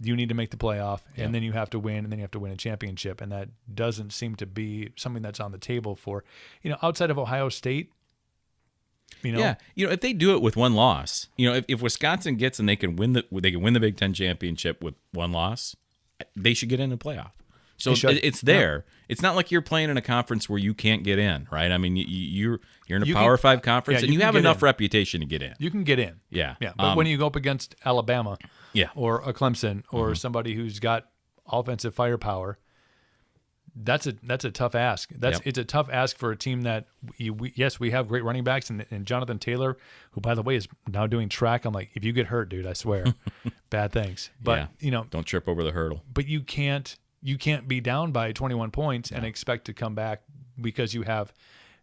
you need to make the playoff, and then you have to win, and then you have to win a championship. And that doesn't seem to be something that's on the table for outside of Ohio State. If they do it with one loss, if Wisconsin gets and they can win the Big Ten championship with one loss, they should get in the playoff. So it's there. Yeah. It's not like you're playing in a conference where you can't get in, right? I mean, you're in a Power 5 conference, and you have enough reputation to get in. You can get in. Yeah. But when you go up against Alabama, or a Clemson, or somebody who's got offensive firepower, that's a tough ask. It's a tough ask for a team that we have great running backs, and Jonathan Taylor, who by the way is now doing track. I'm like, if you get hurt, dude, I swear, bad things. But don't trip over the hurdle. But you can't be down by 21 points and expect to come back, because you have,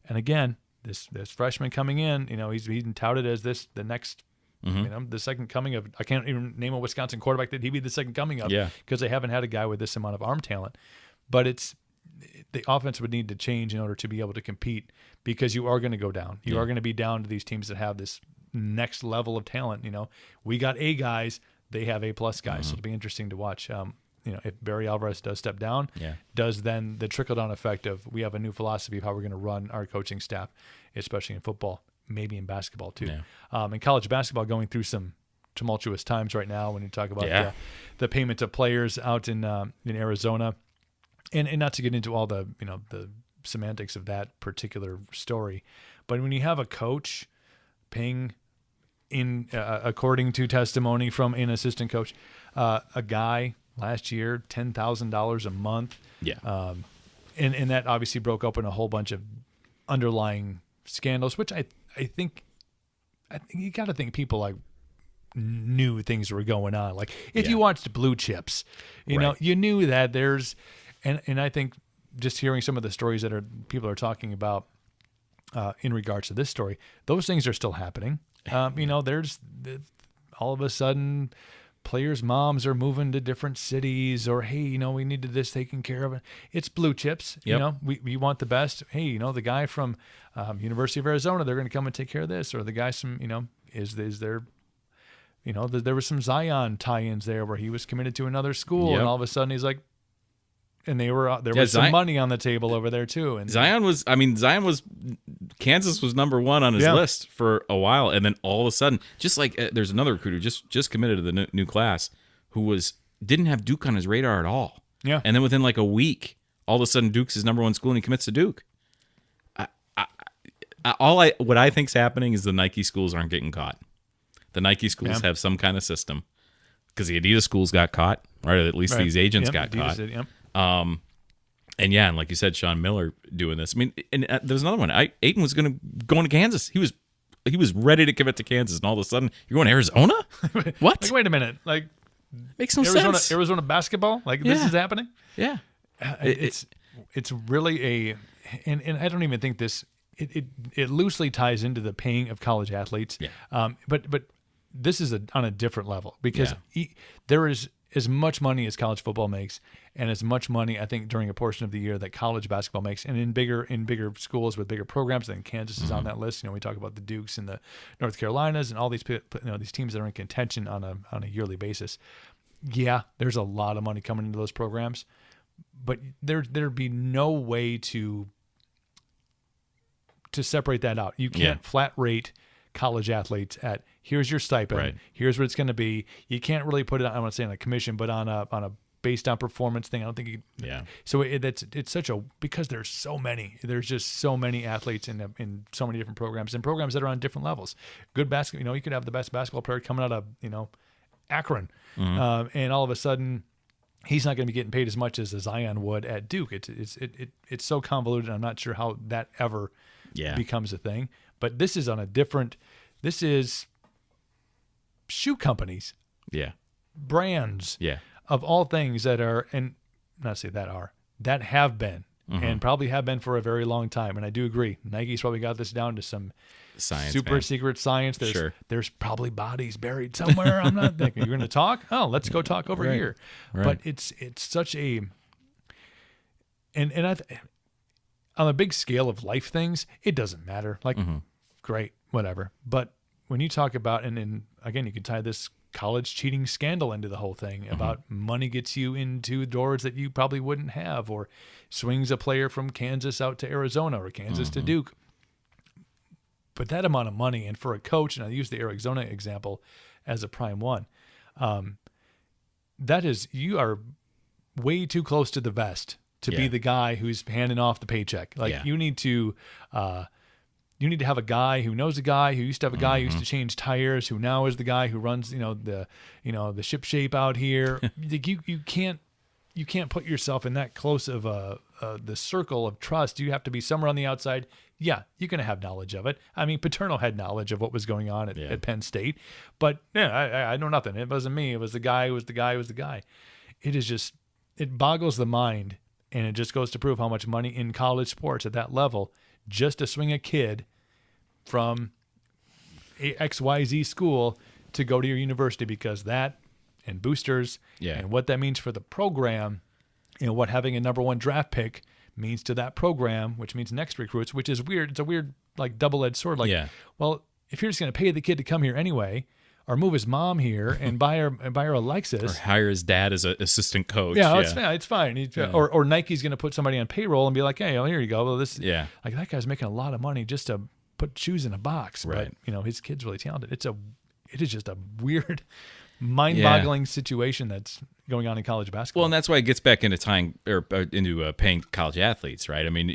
and again, this freshman coming in, he's touted as the next The second coming of, I can't even name a Wisconsin quarterback that he'd be the second coming of, because they haven't had a guy with this amount of arm talent. But the offense would need to change in order to be able to compete, because you are going to go down. You are going to be down to these teams that have this next level of talent. We got A guys, they have A+ guys. So it'll be interesting to watch. If Barry Alvarez does step down, does then the trickle-down effect of, we have a new philosophy of how we're going to run our coaching staff, especially in football, maybe in basketball too. In college basketball, going through some tumultuous times right now when you talk about the payment of players out in Arizona, and not to get into all the the semantics of that particular story, but when you have a coach paying, according to testimony from an assistant coach, a guy last year $10,000 a month, and that obviously broke open a whole bunch of underlying scandals, which I think you got to think people like knew things were going on. Like if you watched Blue Chips, you knew that there's, and I think just hearing some of the stories that people are talking about in regards to this story, those things are still happening. There's all of a sudden players' moms are moving to different cities, or, hey, we needed this taken care of. It's Blue Chips. We want the best. Hey, the guy from University of Arizona, they're going to come and take care of this, or the guy from, is there, there was some Zion tie-ins there where he was committed to another school, and all of a sudden he's like, and there was some money on the table over there too. And Kansas was number one on his list for a while, and then all of a sudden, just like there's another recruiter just committed to the new class who didn't have Duke on his radar at all. Yeah, and then within like a week, all of a sudden Duke's his number one school, and he commits to Duke. What I think's happening is the Nike schools aren't getting caught. The Nike schools have some kind of system, because the Adidas schools got caught, or at least these agents got Adidas caught. Did, and like you said, Sean Miller doing this. I mean, and there's another one. Ayton was going to Kansas. He was ready to commit to Kansas, and all of a sudden, you're going to Arizona? What? Like, wait a minute. Like, makes no sense. Arizona basketball? Like, this is happening? Yeah. It's really and I don't even think this. It loosely ties into the paying of college athletes. Yeah. But this is on a different level, because there is as much money as college football makes, and as much money, I think, during a portion of the year that college basketball makes, and in bigger schools with bigger programs. I think Kansas is on that list. We talk about the Dukes and the North Carolinas and all these these teams that are in contention on a yearly basis. Yeah, there's a lot of money coming into those programs, but there'd be no way to separate that out. You can't flat rate college athletes at, here's your stipend, here's what it's going to be. You can't really put it on, I want to say on a commission, but on a based on performance thing. I don't think you. Yeah. So it's such a, because there's just so many athletes in so many different programs, and programs that are on different levels. Good basketball, you could have the best basketball player coming out of Akron, and all of a sudden he's not going to be getting paid as much as a Zion would at Duke. It's so convoluted. I'm not sure how that ever becomes a thing. But this is on a different. This is shoe companies, brands, of all things that are, and not say that have been, and probably have been for a very long time. And I do agree, Nike's probably got this down to some science, super secret science. There's probably bodies buried somewhere. I'm not thinking. You're going to talk? Oh, let's go talk over here. Right. But it's such a, and on a big scale of life things, it doesn't matter. Like, great, whatever. But when you talk about, and again, you can tie this college cheating scandal into the whole thing about money gets you into doors that you probably wouldn't have, or swings a player from Kansas out to Arizona, or Kansas to Duke. But that amount of money, and for a coach, and I use the Arizona example as a prime one, that is, you are way too close to the vest to be the guy who's handing off the paycheck. Like you need to have a guy who knows a guy who used to have a guy who used to change tires, who now is the guy who runs, the ship shape out here. You can't put yourself in that close of the circle of trust. You have to be somewhere on the outside. Yeah, you're going to have knowledge of it. I mean, Paterno had knowledge of what was going on at Penn State, but I know nothing. It wasn't me. It was the guy who was the guy who was the guy. It is just, it boggles the mind, and it just goes to prove how much money in college sports at that level, just to swing a kid from XYZ school to go to your university, because that and boosters and what that means for the program, what having a number 1 draft pick means to that program, which means next recruits, which is weird. It's a weird, like, double-edged sword. Like, well, if you're just going to pay the kid to come here anyway, or move his mom here and buy her a Lexus, or hire his dad as an assistant coach. Yeah, it's fine. Or Nike's going to put somebody on payroll and be like, hey, well, here you go. Well, this, like, that guy's making a lot of money just to put shoes in a box. Right. But his kid's really talented. It is just a weird, mind-boggling situation that's going on in college basketball. Well, and that's why it gets back into tying or into paying college athletes, right? I mean,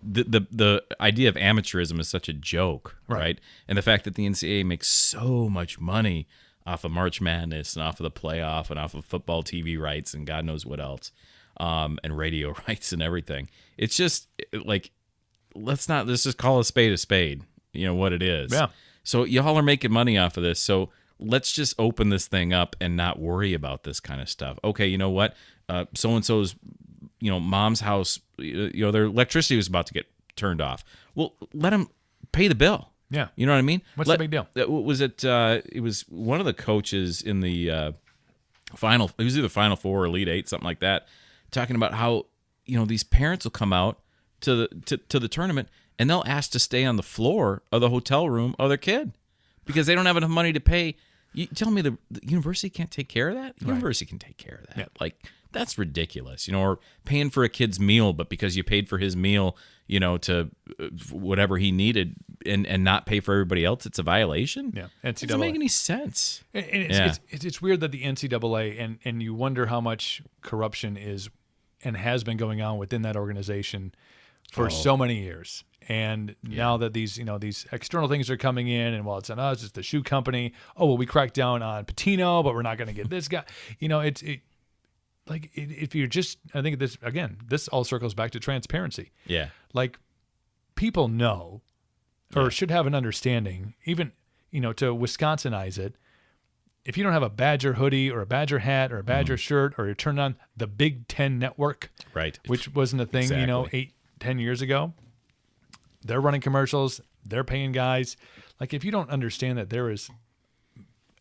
the idea of amateurism is such a joke, right? And the fact that the NCAA makes so much money off of March Madness and off of the playoff and off of football TV rights and God knows what else, and radio rights and everything. It's just like, let's just call a spade, what it is. Yeah. So y'all are making money off of this, so let's just open this thing up and not worry about this kind of stuff. Okay, you know what? So-and-so's, mom's house, their electricity was about to get turned off. Well, let them pay the bill. Yeah. You know what I mean? What's the big deal? Was it was one of the coaches in the final, it was either Final Four or Elite Eight, something like that, talking about how, these parents will come out to the tournament and they'll ask to stay on the floor of the hotel room of their kid because they don't have enough money to pay. You tell me the university can't take care of that? The university can take care of that. Yeah. Like, that's ridiculous, or paying for a kid's meal, but because you paid for his meal, to whatever he needed and not pay for everybody else, it's a violation? Yeah. NCAA. It doesn't make any sense. And it's weird that the NCAA, and you wonder how much corruption is and has been going on within that organization for so many years. And now that these external things are coming in, and it's on us, it's the shoe company. Oh, well, we cracked down on Patino, but we're not going to get this guy. If you're just, I think this all circles back to transparency. Yeah. Like, people know, or should have an understanding, even, to Wisconsinize it. If you don't have a Badger hoodie or a Badger hat or a Badger shirt, or you're turned on the Big Ten Network, right, which wasn't a thing, 8-10 years ago. They're running commercials. They're paying guys. Like, if you don't understand that there is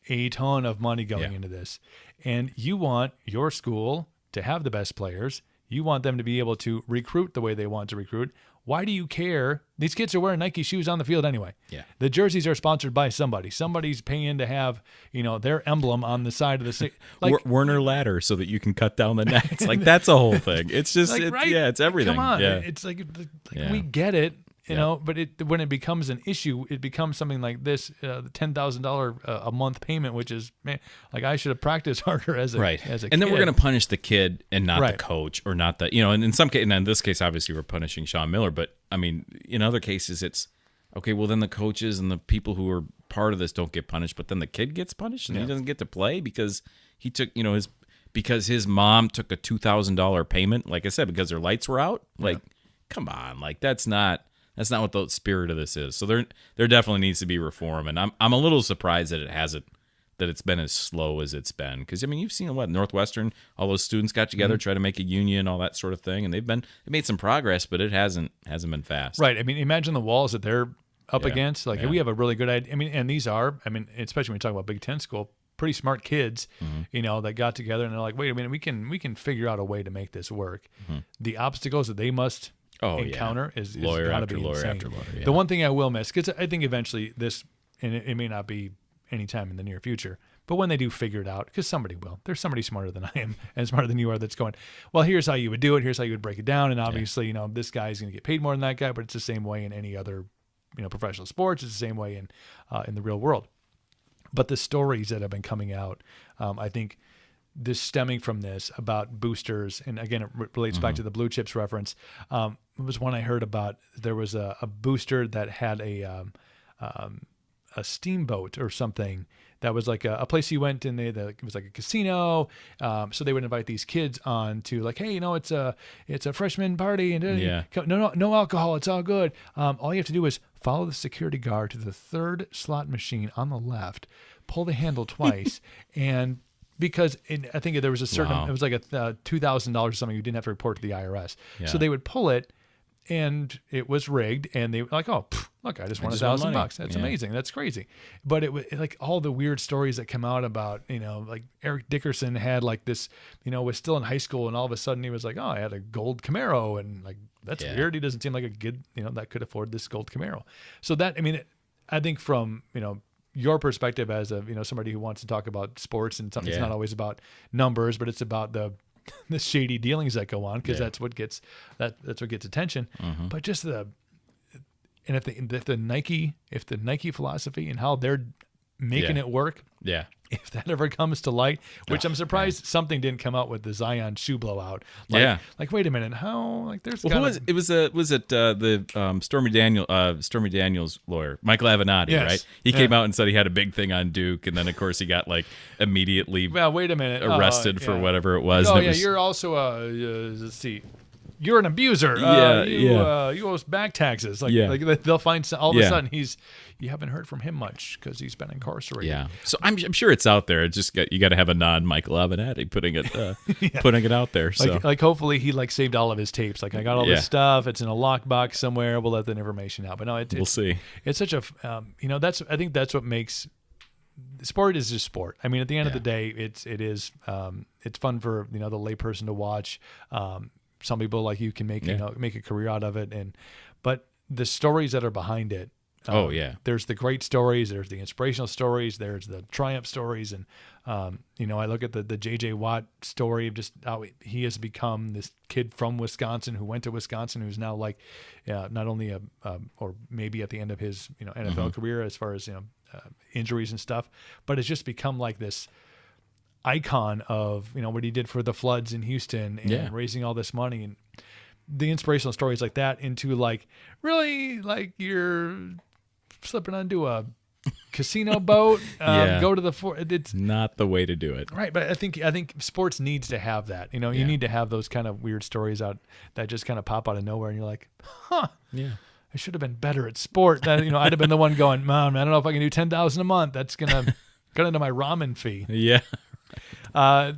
a ton of money going into this, and you want your school to have the best players, you want them to be able to recruit the way they want to recruit, why do you care? These kids are wearing Nike shoes on the field anyway. Yeah. The jerseys are sponsored by somebody. Somebody's paying to have, their emblem on the side of the Werner ladder so that you can cut down the nets. Like, that's a whole thing. It's just, it's everything. Come on. Yeah. It's like we get it. But when it becomes an issue, it becomes something like this, the $10,000 a month payment, which is, man, like, I should have practiced harder as a kid. And then we're going to punish the kid and not the coach, or not the, and in some case, and in this case, obviously we're punishing Sean Miller, but I mean, in other cases, it's, okay, well, then the coaches and the people who are part of this don't get punished, but then the kid gets punished and he doesn't get to play because he took, because his mom took a $2,000 payment, like I said, because their lights were out. Like, come on, like, that's not what the spirit of this is. So there definitely needs to be reform, and I'm a little surprised that it's been as slow as it's been. Because, I mean, you've seen Northwestern, all those students got together, try to make a union, all that sort of thing, and they made some progress, but it hasn't been fast. Right. I mean, imagine the walls that they're up against. Like, we have a really good idea. I mean, and these are, especially when we talk about Big Ten school, pretty smart kids, that got together and they're like, wait a minute, we can figure out a way to make this work. The obstacles that they must encounter is lawyer gotta after be lawyer insane. after lawyer. Yeah. The one thing I will miss, because I think eventually this, and it may not be anytime in the near future, but when they do figure it out, because somebody will. There's somebody smarter than I am and smarter than you are that's going, well, here's how you would do it. Here's how you would break it down. And obviously, this guy's going to get paid more than that guy, but it's the same way in any other, professional sports. It's the same way in the real world. But the stories that have been coming out, I think, this stemming from this about boosters, and again, it relates back to the Blue Chips reference. It was one I heard about. There was a booster that had a steamboat or something that was like a place you went and it was like a casino. So they would invite these kids on to, like, hey, it's a freshman party and no alcohol. It's all good. All you have to do is follow the security guard to the third slot machine on the left, pull the handle twice, and because I think there was a certain, it was like $2,000 or something you didn't have to report to the IRS. Yeah. So they would pull it, and it was rigged, and they were like, oh, look, I just won just won money. $1,000. That's amazing. That's crazy. But it was like all the weird stories that come out about, like Eric Dickerson had like this, was still in high school, and all of a sudden he was like, oh, I had a gold Camaro, and like, that's weird. He doesn't seem like a good, that could afford this gold Camaro. So that, I think from, your perspective as a, somebody who wants to talk about sports and something that's not always about numbers, but it's about the shady dealings that go on, because that's what gets attention. But just if the Nike philosophy and how they're making it work, if that ever comes to light, which I'm surprised something didn't come out with the Zion shoe blowout. Like wait a minute, how, like, there's was it the Stormy Daniels lawyer, Michael Avenatti, right? He came out and said he had a big thing on Duke, and then of course he got like immediately wait a minute, arrested for whatever it was. You're also let's see, you're an abuser. You owe back taxes. Like they'll find all of a sudden you haven't heard from him much because he's been incarcerated. Yeah. So I'm sure it's out there. It's just you got to have a non-Michael Avenatti putting it out there. So like hopefully he like saved all of his tapes. Like, I got all this stuff. It's in a lockbox somewhere. We'll let the information out. But no, we'll see. It's such a I think that's what makes sport is just sport. I mean, at the end of the day, it's fun for the layperson to watch. Some people like you can make a career out of it, but the stories that are behind it. There's the great stories. There's the inspirational stories. There's the triumph stories, and I look at the J.J. Watt story of just how he has become this kid from Wisconsin who went to Wisconsin, who's now like not only or maybe at the end of his NFL career as far as injuries and stuff, but it's just become like this icon of what he did for the floods in Houston and raising all this money, and the inspirational stories like that into like really like you're slipping onto a casino boat, go to the fort. It's not the way to do it, right? But I think sports needs to have that. You need to have those kind of weird stories out that just kind of pop out of nowhere, and you're like, I should have been better at sport. That I'd have been the one going, Mom, I don't know if I can do $10,000 a month. That's gonna cut into my ramen fee. Yeah.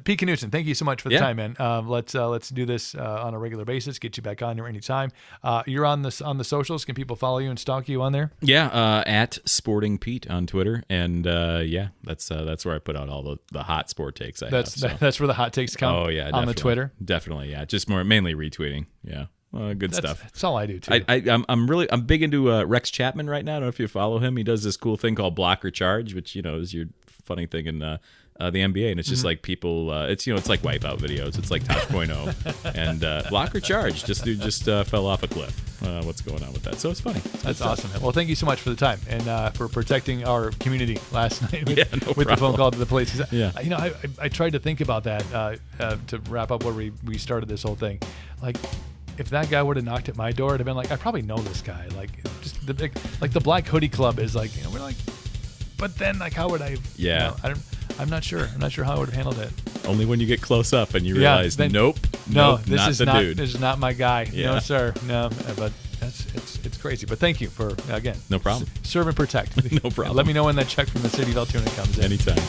Pete Knutson, thank you so much for the time, man. Let's do this on a regular basis. Get you back on here anytime. You're on the socials. Can people follow you and stalk you on there? Yeah, at Sporting Pete on Twitter, and that's where I put out all the hot sport takes. That's where the hot takes come. Oh yeah, on the Twitter. Definitely, yeah. Just mainly retweeting. Yeah. Good stuff. That's all I do too. I'm big into Rex Chapman right now. I don't know if you follow him. He does this cool thing called block or charge, which is your funny thing in the NBA, and it's just like people. It's like wipeout videos. It's like Touch.0 and block or charge. Dude just fell off a cliff. What's going on with that? So it's funny. That's awesome. Well, thank you so much for the time and for protecting our community last night with the phone call to the police. I tried to think about that to wrap up where we started this whole thing, like. If that guy would have knocked at my door, it'd have been like, I probably know this guy. Like, just the Black Hoodie Club is like, we're like, but then like, how would I? Yeah. I'm not sure. I'm not sure how I would have handled it. Only when you get close up and you realize, nope, this is is the not dude. This is not my guy. Yeah. No, sir. No, but it's crazy. But thank you for again. No problem. Serve and protect. No problem. Let me know when that check from the city of Altoona comes in. Anytime.